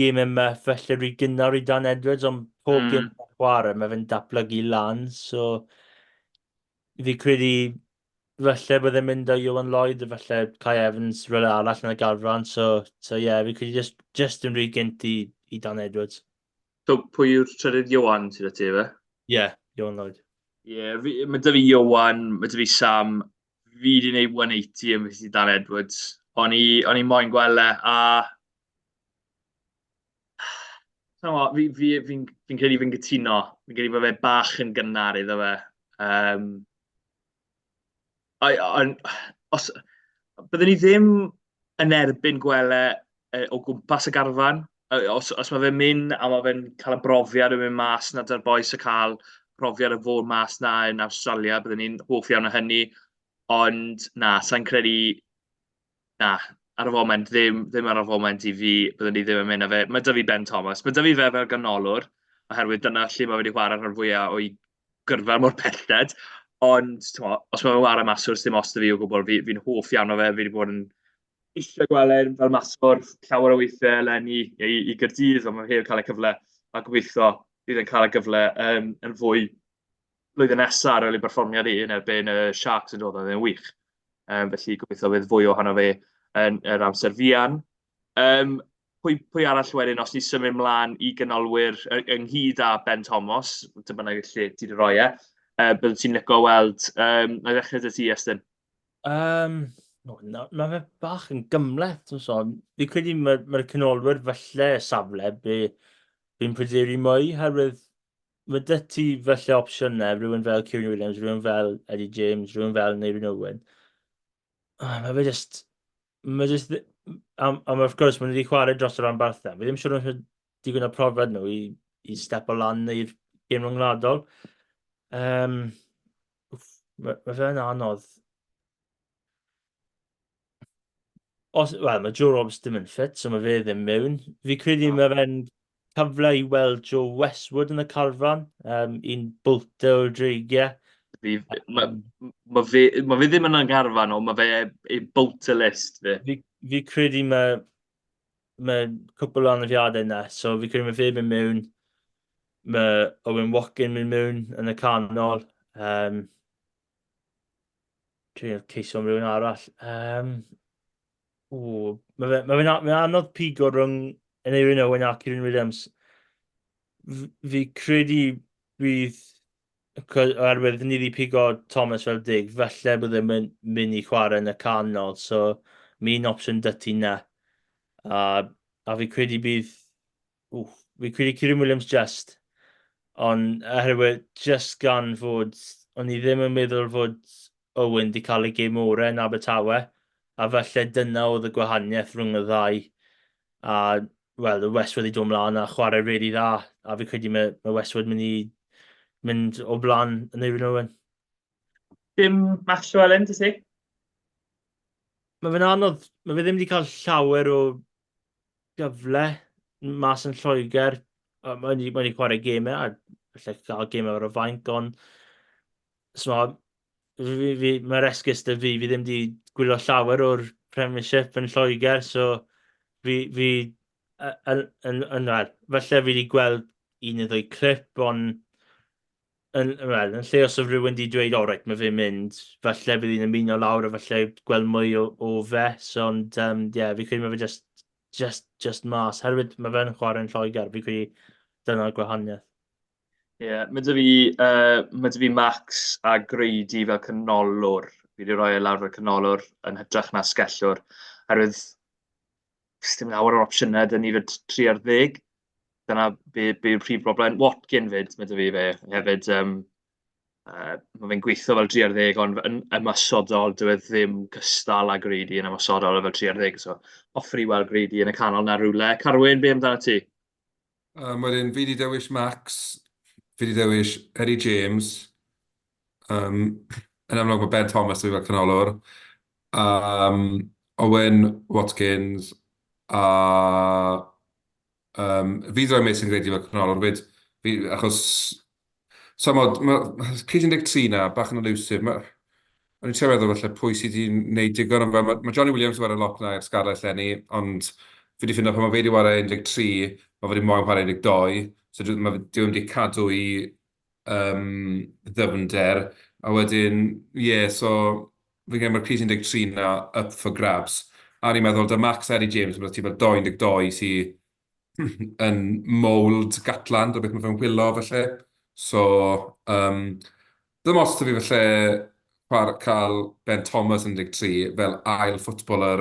gêm yma felly rhy gynnar i Dan Edwards, ond pob gêm chwarae mae fe'n datblygu lan. So fi credu felly byddai'n mynd â Iowan Lloyd a felly Kai Evans rhywle arall yn y garfan. So yeah, fi credu just yn rhy gynt i Dan Edwards. So pwy yw'r trydydd Iowan sydd â ti fe? Yeah, Iowan Lloyd. Ie, mae dy fi Iowan, mae dy fi Sam, fi wedi gwneud 180 yn fydd i Dan Edwards. O'n i moyn gweld a... Fi'n credu fi'n gytuno. Fi'n credu bod fe bach yn gynnar iddo fe. Byddwn ni ddim yn erbyn gwele o gwmpas y garfan. Os mae fe'n mynd a mae fe'n cael y brofiad yn mynd mas na dy'r boes y cael profiad y fod mas na yn Australia, byddwn ni'n hoff iawn o hynny, ond na, sa'n credu, na, ar y foment, ddim ar y foment i fi, byddwn ni ddim yn mynd â fe. Mae dy fi Ben Thomas, mae dy fi fe fel ganolor, oherwydd dyna lle mae wedi chwarae rhan fwyaf o'i gyrfa mor pelled, ond os mae fe'n chwarae maswr, dim os dy fi o gwbl, fi'n hoff iawn o fe, fi wedi bod yn eisiau gweld fel maswr, llawer o weithiau eleni i Gaerdydd, ond mae heb cael y cyfle a gobeithio bydd yn cael y gyfle yn fwy blwyddyn nesaf ar ôl ei berfformiad yn erbyn y Sharks yn dod oedd e'n wych. Felly gobeithio bydd fwy ohono fe yn yr amser fuan. Pwy arall wedyn, os ni symud mlaen i gynolwyr ynghyd a Ben Thomas, dyma na lle ti wedi rhoi e, bydd ti'n licio weld, na ddechrau dy ti, Iestyn. Mae fe bach yn gymleth. Fi credu mae'r canolwyr falle safle fi'n pryderu mwy, herwydd mae dy ti falle opsiynau, rhywun fel Kieran Williams, rhywun fel Eddie James, rhywun fel Neirin Owen. Mae fe just... wrth gwrs, maen nhw wedi chwarae dros yr anbarthau. Fi ddim siŵr o'n digon o profiad nhw i step o lan neu'r gêm rhwngwladol. Mae fe'n anodd. Mae Joe Roberts ddim yn ffit, so mae fe ddim mewn. Fi credu mae fe'n cyfle i weld Joe Westwood yn y carfan, un bwlta o'r dreigiau. Mae fe ddim yn ngharfan, ond mae fe ei bwlta list fi. Fi credu mae cwbl o anafiadau yna, so fi credu mae fe mynd mewn. Mae Owen Watkin mynd mewn yn y canol. Dwi'n ceisio am rhywun arall. Mae'n anodd pigo rhwng Neirin Owen a Kieran Williams. Fi credu bydd, oherwydd ni wedi pigo Thomas fel dig, felly bydd e'n mynd i chwarae yn y canol, so mi'n opsiwn dyty na. A fi credu bydd, fi credu Kieran Williams just, ond oherwydd just gan fod, o'n i ddim yn meddwl fod Owen wedi cael ei gêm orau yn Abertawe, a felly dyna oedd y gwahaniaeth rhwng y ddau. A, y Westwood wedi dod ymlaen a chwarae really dda, a fi credu mae Westwood mynd o blaen yn Neirin Owen. Dim match o Elen, ti? Mae fe'n anodd, mae fe ddim wedi cael llawer o gyfle mas yn Lloegr. Mae'n i chwarae gemau, a felly cael gemau ar y faint, ond mae'r esgus dy fi ddim wedi gwylio llawer o'r Premiership yn Lloegr, so falle fi wedi gweld un neu ddwy clip, ond yn lle os o rhywun wedi dweud, reit, mae fe'n mynd, falle bydd hi'n ymuno lawr a falle gweld mwy o fe, ond fi credu mae fe just mas, herwydd mae fe'n chwarae'n Lloegr, fi credu dyna'r gwahaniaeth. Mae dy fi Max a Grady fel canolor. Fi wedi rhoi lawr fel canolor yn hytrach na skellwr. Herwydd, dim lawer o'r opsiynau, dyn ni fyd 3 ar 10. Dyna bydd prif broblem. Watkin fyd, mae dy fi fe. Hefyd, mae fe'n gweithio fel 3 ar 10, ond yn ymysodol, dyw ddim cystal a Grady yn ymysodol fel 3 ar 10. So, offri weld Grady yn y canol na rhywle. Carwyn, be amdano ti? Wedyn, fi wedi dewis Max, fi wedi dewis Eddie James, yn amlwg mae Ben Thomas fel canolor, Owen Watkins, a fi ddroi Mason Grady fel canolor, achos cyd 13 na, bach yn elusive, o'n i'n teimlo meddwl falle pwy sydd wedi gwneud digon am fe. Mae Johnny Williams wedi lot na i'r sgarau llenni, ond fi wedi ffindo pan mae fe wedi wario 13, mae fe wedi moyn chwarae 12, so dwi'n wedi cadw i ddyfnder, a wedyn, so fi'n gwneud mae'r crys 13 na up for grabs. A ni'n meddwl, da Max a Eddie James, mae'n ti fel 12 sydd yn mould Gatland, o beth mae fe'n wylo felly. So, ddim os fi felly cael Ben Thomas yn 13 fel ail ffwtboler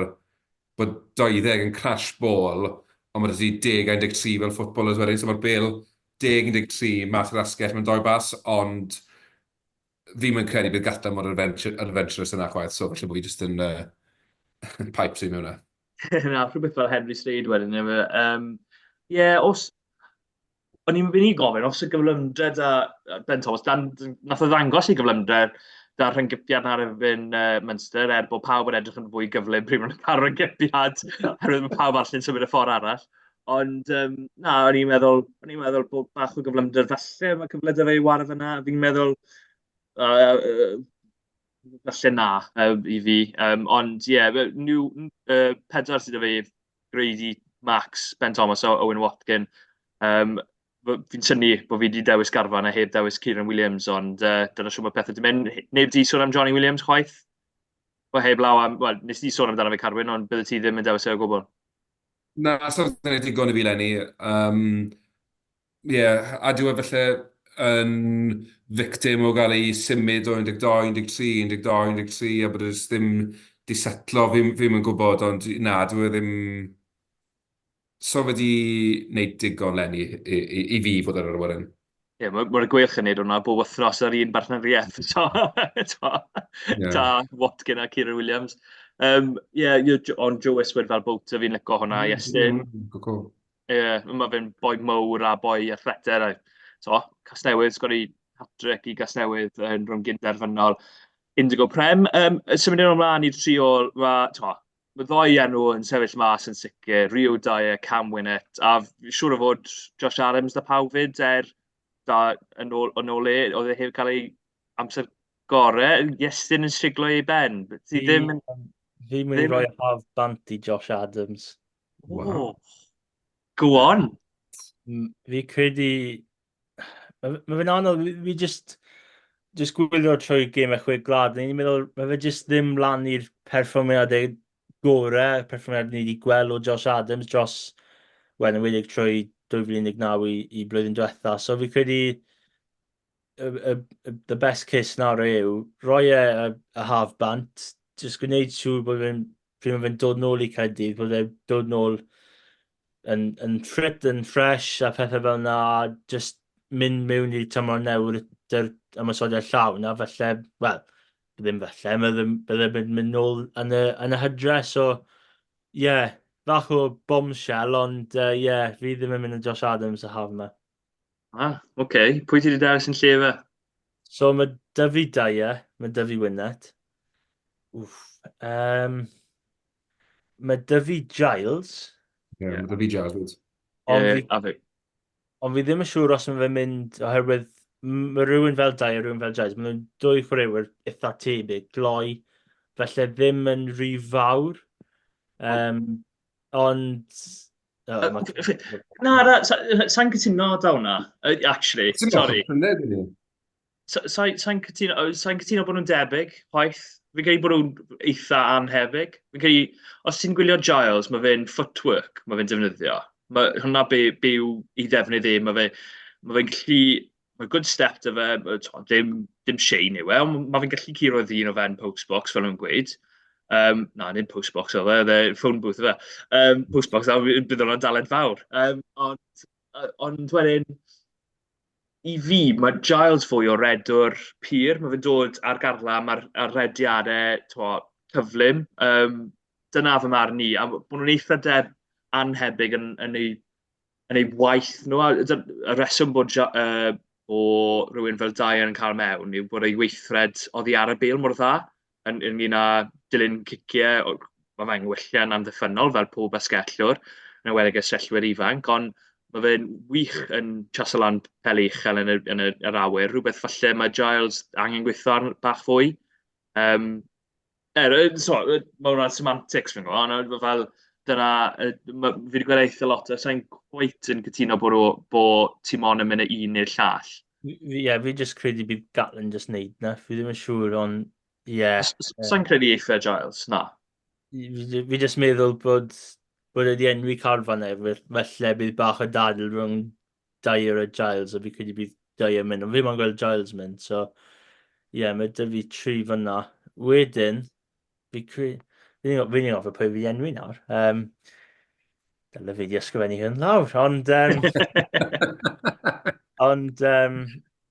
bod 20 yn crash ball, ond mae wedi 10 a 13 fel ffwtbolers wedyn, so mae'r bil 10 a 13 mas yr asgell mewn 2 bas, ond fi'n mynd credu bydd galla mor adventurous yna chwaith, so felly bod fi jyst yn pipe sy'n mewn yna. Na, rhywbeth fel Henry Slade wedyn. O'n i'n mynd i gofyn, os y gyflymdred a Ben Thomas, nath o ddangos i gyflymdred da'r rhyngypiad ar erbyn Munster, bod pawb yn edrych yn fwy gyflym pryd mae'n cael rhyngypiad, herwydd mae pawb allan symud y ffordd arall. Ond, o'n i'n meddwl bod bach o gyflymdred falle, mae cyfle dy fe i wared yna. Fi'n meddwl, falle na i fi. Ond, pedwar sydd â fi, Grady, Max, Ben Thomas, Owen Watkin. fi'n synnu bod fi wedi dewis garfan a heb dewis Kieran Williams, ond dyna siwr mae pethau wedi mynd. Neb di sôn am Johnny Williams chwaith? Wel, heb law am... Wel, nes di sôn amdano fe Carwyn, ond bydde ti ddim yn dewis e o gwbl. Na, so dyna digon i fi lenni. A dwi efallai yn victim o gael ei symud o 12, 13, 12, 13, a bod ys ddim di setlo, fi'n yn gwybod, ond na, dwi ddim... So fe di wneud digon lenni i fi fod ar yr awyren. Ie, mae'r gweilch yn neud hwnna, bob wythnos ar un bartneriaeth. Da Watkin a Kieran Williams. Ond Joe Westwood fel bwt, fi'n licio hwnna, Iestyn. Mae fe'n boi mowr a boi athleter. Casnewydd, sgwr i hat-trick i Casnewydd yn rhwng gynderfynol. Indigo Prem. Symud yn ymlaen i'r triol, mae ddoi enw yn sefyll mas yn sicr, Rio Dyer, Cam Winnet, a siŵr o fod Josh Adams da pawb fyd, yn ôl e, oedd e heb cael ei amser gorau, Iestyn yn siglo ei ben. Ti ddim yn... Fi'n mynd i roi haf bant i Josh Adams. Wow. Go on! Fi credu... Mae fe'n anodd, fi just gwylio trwy gêm e chwe glad. Ni'n meddwl, mae fe just ddim lan i'r perfformiadau gorau, perfformiad ni wedi gweld o Josh Adams dros, yn wedig trwy 2019 i blwyddyn diwetha. So fi credu the best case scenario yw roi y haf bant, just gwneud siŵr bod fe'n dod nôl i Caerdydd, bod fe'n dod nôl yn fit, yn fresh a pethau fel yna, just mynd mewn i'r tymor newydd ymwysodiad llawn, a felly, wel, ddim felly, bydde mynd nôl yn y hydre, so, fach o bombshell, ond, fi ddim yn mynd yn Josh Adams y haf yma. Oce. Pwy ti wedi dewis yn lle fe? So, mae Dyfi Dyer, mae Dyfi Winnet. Mae Dyfi Giles. Mae Dyfi Giles. Ond fi ddim yn siŵr os mae fe'n mynd, oherwydd mae rhywun fel Dyer, rhywun fel Giles, mae nhw'n dwy chwaraewr eitha tebyg, gloi, felly ddim yn rhy fawr. Ond... Sa'n cytuno da hwnna, actually, sorry. Sa'n cytuno bod nhw'n debyg, chwaith. Fi'n credu bod nhw'n eitha anhebyg. Fi'n credu, os ti'n gwylio Giles, mae fe'n footwork, mae fe'n defnyddio. Mae hwnna byw i ddefnydd e, mae fe'n gallu, mae good step dy fe, dim shein yw e, ond mae fe'n gallu curo ddyn o fe'n postbox, fel nhw'n gweud. Nid postbox o fe, phone booth o fe. Postbox, bydd hwnna'n daled fawr. Ond wedyn, i fi, mae Giles fwy o redwr pyr. Mae fe'n dod ar garlam ar rediadau cyflym. Dyna fy marn ni. A bod nhw'n eitha anhebyg yn ei waith nhw. Y reswm bod o rhywun fel Dyer yn cael mewn yw bod ei weithred oddi ar y bêl mor dda. Yn un â dilyn ciciau, mae fe'n wyllian amddiffynol fel pob asgellwr, yn ywedig y sellwyr ifanc, ond mae fe'n wych yn chaselan peli uchel yn yr awyr, rhywbeth falle mae Giles angen gweithio bach fwy. Mae hwnna'n semantics fi'n gwybod, ond fel dyna, fi wedi gweld eitha lot, sa'n gweith yn cytuno bod tîm on yn mynd un i'r llall. Fi just credu bydd Gatlin just neud na, fi ddim yn siŵr, ond Sa'n credu eitha Giles, na. Fi just meddwl bod ydi enwi carfan felly bydd bach o dadl rhwng Dyer a Giles, a fi credu bydd Dyer mynd, ond fi ma'n gweld Giles mynd, so mae dy fi 3 fyna. Wedyn, fi'n gofio pwy fi enwi nawr. Dyle fi di ysgrifennu hyn lawr, ond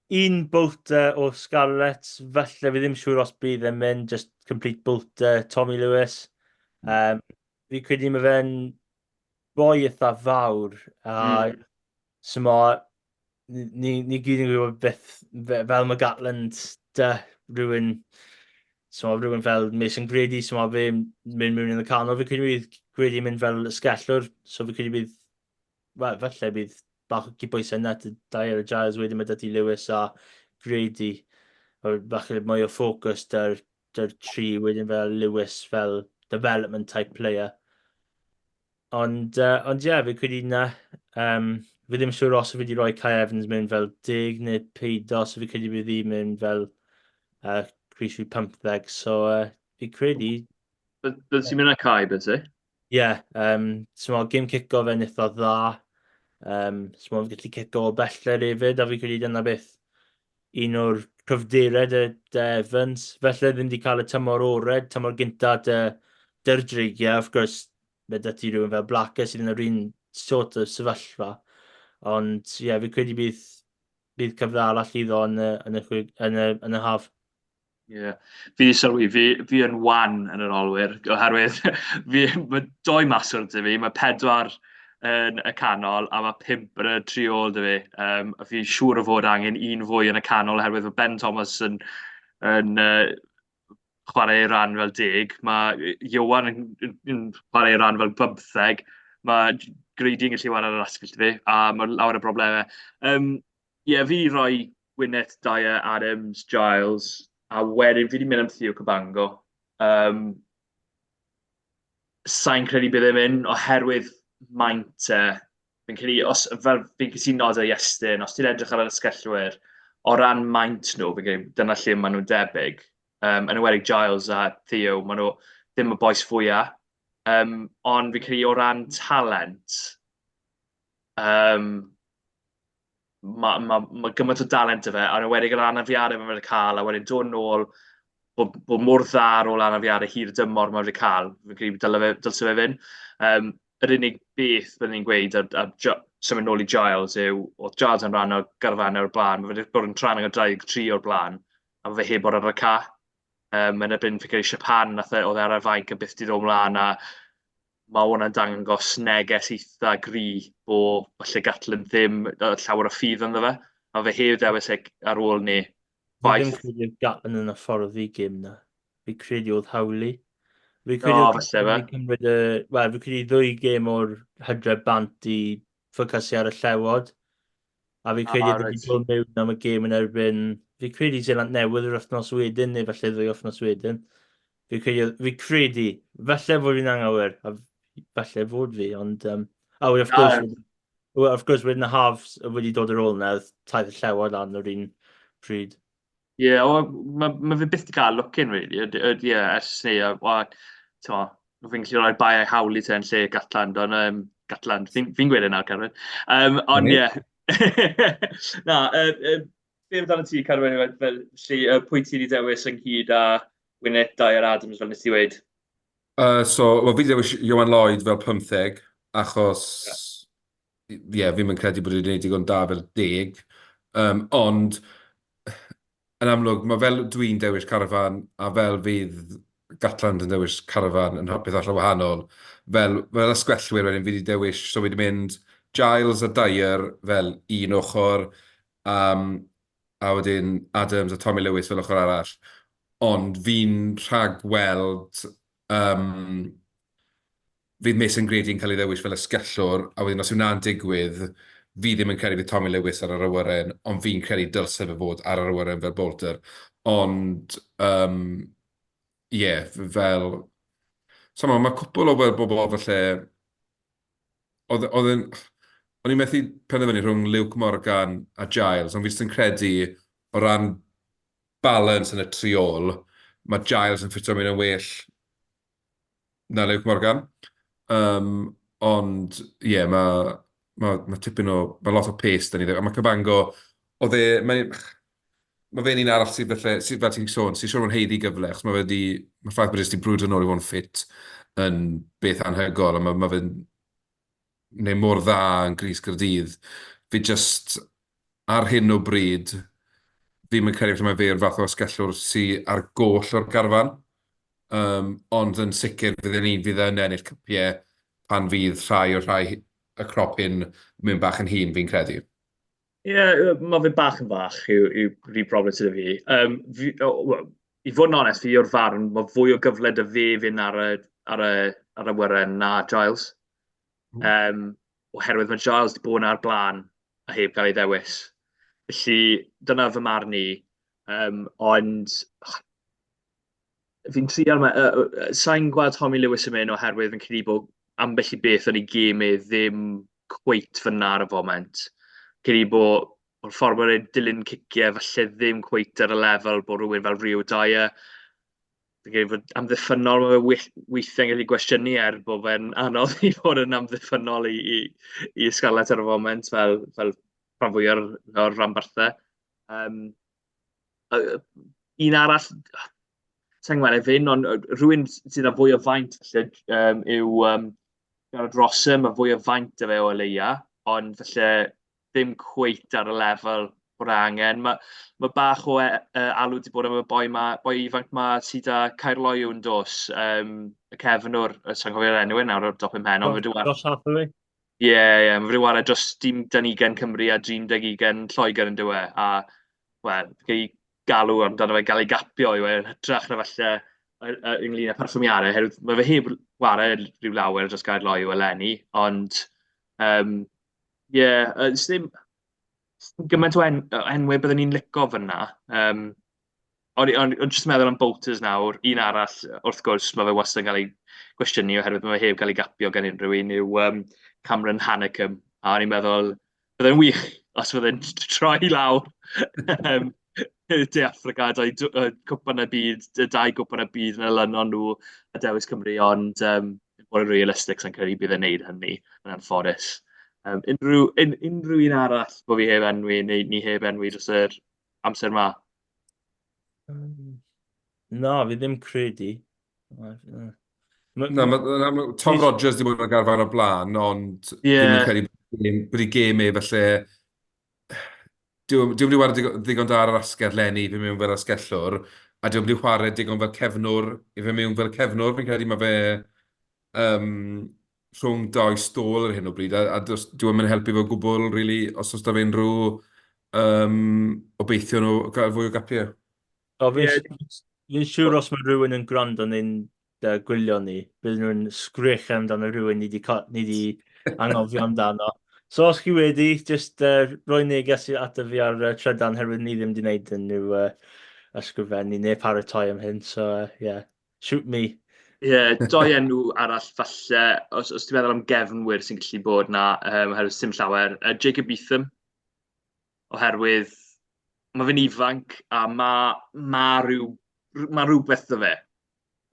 un bwlt o Scarlett, felly fi ddim siŵr os bydd yn mynd, just complete bwlt Tommy Lewis. Fi credu mae fe'n boi eitha fawr, a ni gyd yn gwybod beth fel mae Gatland rhywun fel Mason Grady, fe'n mynd mewn yn y canol, fi credu bydd Grady mynd fel ysgellwr, so fi credu bydd, falle bydd bach o gybwysau net y Dyer a Giles, wedyn mae dydy Lewis a Grady, falle mwy o ffocws dy'r 3, wedyn fel Lewis fel development type player. Ond fi credu na, Fi ddim siŵr os fi wedi rhoi Kai Evans mewn fel 10 neu 15, so fi credu bydd hi mewn fel crisiw 15. So fi credu, Bydd ti'n mynd â Cai, bydd ti? so gym cico fe'n eitha dda. So mae'n gallu cico o bellter hefyd, a fi credu dyna beth un o'r cyfderau dy Evans. Felly ddim wedi cael y tymor ored, tymor gynta dy'r dreigiau. Of gwrs, mae dy ti rhywun fel Blacker sydd yn yr un sort o sefyllfa. Ond, fi credu bydd cyfle arall iddo yn y haf. Ie. Fi di sylwi, fi yn wan yn yr olwyr, oherwydd mae 2 maswr dy fi, mae 4 yn y canol, a mae 5 yn y tri ôl dy fi. A fi'n siŵr o fod angen un fwy yn y canol, oherwydd mae Ben Thomas yn chwarae ran fel 10, mae Iowan yn chwarae ran fel 15, mae Grady yn gallu wario ar yr asgell dy fi, a mae lawer o broblemau. Fi roi Gwyneth, Dyer, Adams, Giles, a wedyn fi wedi mynd am Theo Cabango. Sa'n credu bydd e'n mynd, oherwydd maint fi'n credu, fel fi'n cytuno â Iestyn, os ti'n edrych ar yr ysgellwyr, o ran maint nhw, fi'n credu, dyna lle maen nhw'n debyg. Yn enwedig Giles a Theo, maen nhw ddim y boes fwyaf. Ond fi'n credu o ran talent, mae gymaint o dalent y fe, a wedi gyda'r anafiadau mae'n wedi cael, a wedyn dod nôl bod mor dda ar ôl anafiadau hir dymor mae'n wedi cael. Fi'n credu dylse fe fynd. Yr unig beth byddwn ni'n gweud, a symud nôl i Giles, yw, oedd Giles yn rhan o garfan o'r blaen, mae fe wedi bod yn tran o 23 o'r blaen, a fe heb bod ar y ca. Yn erbyn fi'n credu Japan, oedd ar y fainc yn byth di ddod mlaen, a mae hwnna'n dangos neges eitha gri o falle Gatlin ddim llawer o ffydd ynddo fe. A fe heb dewis ar ôl ni. Fi ddim credu Gatlin yn y ffordd i gym na. Fi credu oedd hawlu. Fi O, falle fe. Fi credu 2 gêm o'r 100 bant i ffocysu ar y llewod. A fi credu wedi dod mewn am y gêm yn erbyn... Fi credu Zealand Newydd yr wythnos wedyn, neu falle 2 wythnos wedyn. Fi credu, falle fod fi'n anghywir, a falle fod fi, ond... wrth gwrs, wedyn y haf wedi dod ar ôl na, taith y llewod lan o'r un pryd. Ie, mae fe byth wedi cael look-in, really. Ers ni, fi'n gallu rhoi bai ai hawl i te yn lle Gatland, ond Gatland, fi'n gweud yna, Carwyn. Ond ie. Na, be amdano ti, Carwyn, fel lle, pwy ti wedi dewis ynghyd a Gwyneth, Dyer, Adams, fel nes ti weid? So, fi wedi dewis Iowan Lloyd fel 15, achos fi'n mynd credu bod wedi'i gwneud digon da fel 10. Ond, yn amlwg, mae fel dwi'n dewis carfan, a fel fydd Gatland yn dewis carfan yn beth allan wahanol, fel ysgwellwyr wedyn fi wedi dewis, so wedi mynd Giles a Dyer fel un ochr, a wedyn Adams a Tommy Lewis fel ochr arall. Ond fi'n rhagweld fydd Mason Grady yn cael ei ddewis fel ysgellwr, a wedyn os yw wna'n digwydd, fi ddim yn credu bydd Tommy Lewis ar yr awyren, ond fi'n credu dylse fe fod ar yr awyren fel bolter. Ond, fel... So mae cwpl o bobl falle... O'n i'n methu penderfynu rhwng Luke Morgan a Giles, ond fi jyst yn credu o ran balance yn y triol, mae Giles yn ffitio mewn yn well na Luke Morgan. Ond, mae tipyn o... Mae lot o pace dyn ni. A mae Cabango, mae fe'n un arall sydd fel ti'n sôn, sy'n siŵr o'n heiddi gyfle, achos mae ffaith bod ysdi brwyd yn ôl i fod yn ffit yn beth anhygol, a mae fe'n neu mor dda yn Gris Gaerdydd. Fi just, ar hyn o bryd, fi'n mynd credu mae fe'r fath o ysgellwr sy'n ar goll o'r garfan. Ond yn sicr fydd yn ennill cypiau pan fydd rhai y crop hyn mynd bach yn hun, fi'n credu. Ie, mae fe bach yn fach yw rhyw broblem sydd fi. I fod yn onest, fi o'r farn, mae fwy o gyfle dy fe fynd ar y wyren na Giles. Oherwydd mae Giles wedi bod ar blaen a heb cael ei ddewis. Felly, dyna fy marn i. Ond fi'n trial sa'n gweld Tommy Lewis yn mynd oherwydd fi'n credu bod ambell i beth yn ei gêm ddim cweit fyna ar y foment. Cyn i bod o'r ffordd mae'n dilyn ciciau falle ddim cweit ar y lefel bod rhywun fel Rio Dyer. Fi'n fod amddiffynol mae weithiau'n gallu gwestiynu bod fe'n anodd i fod yn amddiffynol i ysgalet ar y foment fel rhan fwy o'r rhanbarthau. Un arall, sa'n gwybod efo ond rhywun sydd â fwy o faint yw Gareth Rossum, mae fwy o faint y fe o leia, ond felly ddim cweit ar y lefel bod angen. Mae bach o alw wedi bod am y boi ifanc sydd â Caerloiw yn dos, y cefnwr, sa'n cofio'r enw nawr o'r dop ym mhen, ond Dros Hathaway? Ie, mae wedi wario dros 12 Cymru a 13 Lloegr yn dywe. A, wel, gei galw amdano fe gael ei gapio i we'n hytrach na falle ynglyn â perfformiadau. Herwydd mae fe heb wario rhyw lawer dros Caerloiw eleni, ond ddim gymaint o enwau byddwn ni'n licio fyna. Ond jyst meddwl am Bolters nawr, un arall, wrth gwrs, mae fe wastad yn cael ei gwestiynu oherwydd mae fe heb cael ei gapio gan unrhyw un yw Cameron Hannacum. A o'n i'n meddwl, byddai'n wych os byddai'n troi lawr De Affrica, dau gwpan y byd, dau gwpan y byd yn ylynon nhw a dewis Cymru, ond bod yn realistig sy'n credu bydd yn neud hynny yn anffodus. Unrhyw un arall bod fi heb enwi, neu ni heb enwi dros yr amser yma? Na, fi ddim credu. Tom Rogers wedi bod yn garfan o blaen, ond ddim yn credu bod ei gêm felly... Dwi'n wedi wario ddigon da ar yr asgell leni i fi mewn fel asgellwr, a dwi'n wedi chwarae digon fel cefnwr i fi mewn fel cefnwr. Fi'n credu mae fe rhwng dau stôl ar hyn o bryd, a dwi'n mynd helpu fe o gwbl, really, os oes da fe'n rhyw obeithio nhw gael fwy o gapiau. Fi'n siŵr os mae rhywun yn gwrando ni'n gwylio ni, bydd nhw'n sgrych amdano rhywun ni wedi angofio amdano. So os chi wedi, jyst roi neges ata fi ar trydan herwydd ni ddim wedi gwneud yn nhw ysgrifennu neu paratoi am hyn. So, shoot me. Doi enw arall falle, os ti'n meddwl am gefnwyr sy'n gallu bod na, oherwydd sim llawer. Jacob Eatham, oherwydd mae fe'n ifanc a mae rhywbeth dy fe.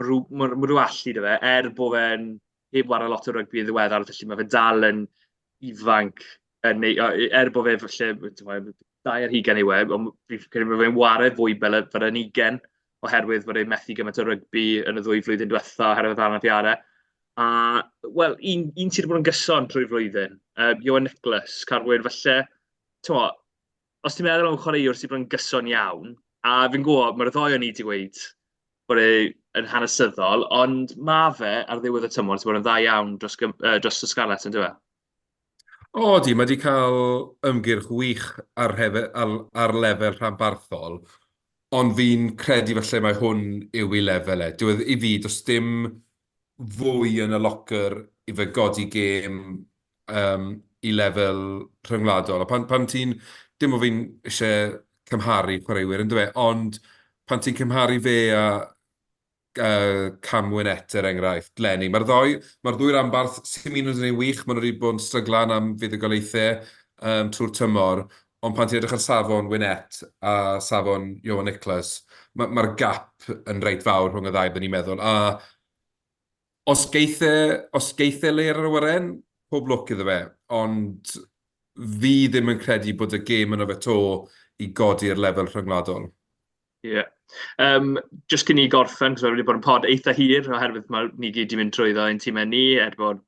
Mae rhyw allu dy fe, bod fe'n heb wario lot o rygbi yn ddiweddar, felly mae fe dal yn ifanc, bod fe falle 20 yw ond fi'n credu mae fe'n wario fwy fel yn 20, oherwydd bod e'n methu gymaint o rygbi yn y 2 flwyddyn diwetha oherwydd anafiadau. A, wel, un sydd wedi bod yn gyson trwy'r flwyddyn, Ioan Nicholas, Carwyn, falle, os ti'n meddwl am chwaraewr sydd wedi bod yn gyson iawn, a fi'n gwybod, mae'r ddoi o'n i wedi gweud bod e'n hanesyddol, ond mae fe ar ddiwedd y tymor sydd wedi bod yn dda iawn dros y scarlet yn dweud. Di, mae wedi cael ymgyrch wych ar lefel rhanbarthol, ond fi'n credu falle mae hwn yw ei lefel e. I fi, does dim fwy yn y locker i fe godi gêm i lefel rhyngwladol. Pan ti'n, dim o fi'n eisiau cymharu chwaraewyr yn dweud, ond pan ti'n cymharu fe a Cam Wynette enghraifft, Lenny. Mae'r ddwy ranbarth sy'n mynd yn ei wych, maen nhw wedi bod yn stryglan am fuddugolaethau trwy'r tymor, ond pan ti'n edrych ar safon Wynette a safon Ioan Nicholas, mae'r gap yn reit fawr rhwng y ddau, byddwn ni'n meddwl. A os geithau le ar y wyren, pob lwc iddo fe, ond fi ddim yn credu bod y gêm yno fe to i godi'r lefel rhyngwladol. Just cyn i gorffen, cos wedi bod yn pod eitha hir, oherwydd ni gyd wedi mynd trwyddo ein tîmau ni, bod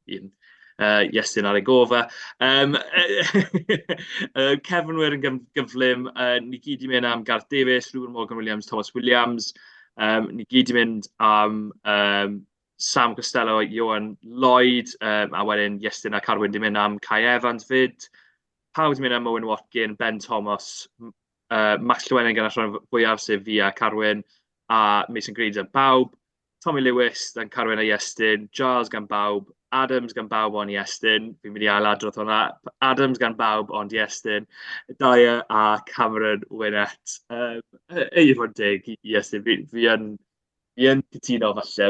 Iestyn ar ei gofa. Cefnwyr yn gyflym, ni gyd wedi mynd am Gareth Davies, Rhywun Morgan Williams, Thomas Williams. Ni gyd wedi mynd am Sam Costello, Ioan Lloyd, a wedyn Iestyn a Carwyn wedi mynd am Kai Evans fyd. Pawb wedi mynd am Owen Watkin, Ben Thomas, Max Llewellyn gan allan fwyaf sef fi a Carwyn, a Mason Greaves gan bawb, Tommy Lewis gan Carwyn a Iestyn, Giles gan bawb, Adams gan bawb ond Iestyn, fi'n mynd i ailadrodd hwnna, Adams gan bawb ond Iestyn, Dyer a Cameron Wynette. Ei fod dig, Iestyn, fi yn cytuno falle,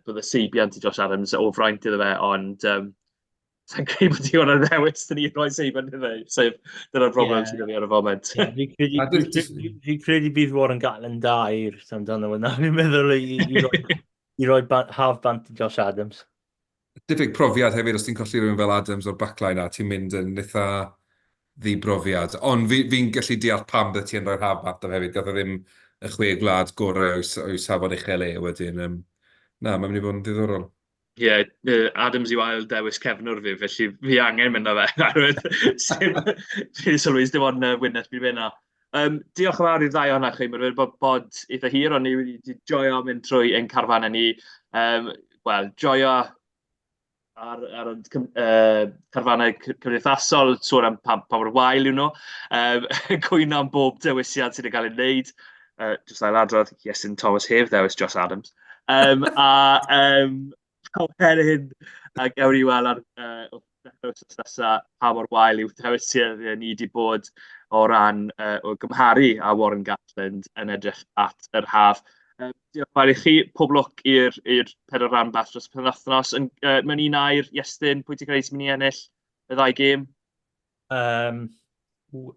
bydde seibiant i Josh Adams o fraint iddo fe, ond Sa'n credu bod ti o'n ddewis dyn ni roi seifan iddo. Sef, dyna'r broblem sydd wedi ar y foment. Fi'n credu bydd war yn gael yn da i'r amdano yna. Fi'n meddwl i roi half bant i Josh Adams. Diffyg profiad hefyd, os ti'n colli rhywun fel Adams o'r backline a ti'n mynd yn eitha ddibrofiad. Ond fi'n gallu deall pam bydde ti'n rhoi'r half bant am hefyd. Gath o ddim y chwe gwlad gorau o'i safon uchel wedyn. Na, mae'n mynd i bod yn diddorol. Ie, Adams yw ail dewis cefnwr fi, felly fi angen mynd o fe. Fi wedi sylwys dim ond wythnos bydd fyna. Diolch yn fawr i'r ddau o'na chi. Mae'n rhaid bod eitha hir, ond ni wedi joio mynd trwy ein carfan ni. Wel, joio ar carfanau cymdeithasol, sôn am pa mor wael yw nhw. Cwyno am bob dewisiad sydd wedi cael ei wneud. Just ail adrodd, Iestyn Thomas hef ddewis Josh Adams. Oher hyn, a gawn ni weld ar wythnos nesaf pa mor wael yw dewisiad ni wedi bod o ran o gymharu a Warren Gatland yn edrych at yr haf. Diolch fawr i chi, pob lwc i'r 4 ran bach dros penwythnos. Mewn un air, Iestyn, pwy ti'n credu sy'n mynd i ennill y ddau gêm?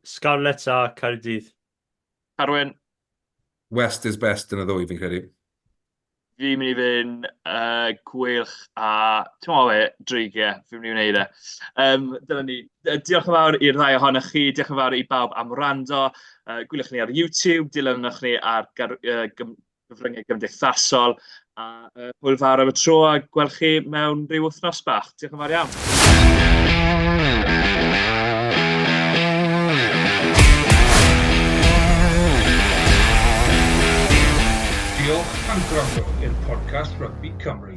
Scarlett a Caerdydd. Carwyn? West is best yn y ddwy, fi'n credu. Fi'n mynd i fynd Clywch a, ti'n meddwl dreigiau, fi'n mynd i wneud e. Dyna ni. Diolch yn fawr i'r ddau ohonych chi, diolch yn fawr i bawb am wrando. Gwylwch ni ar YouTube, dilynwch ni ar gyfryngau gymdeithasol. A hwyl fawr am y tro a gweld chi mewn rhyw wythnos bach. Diolch yn fawr iawn. Diolch am gwrando i'r podcast Rugby Cymru.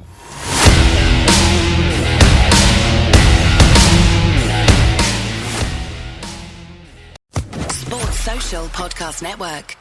Sports Social Podcast Network.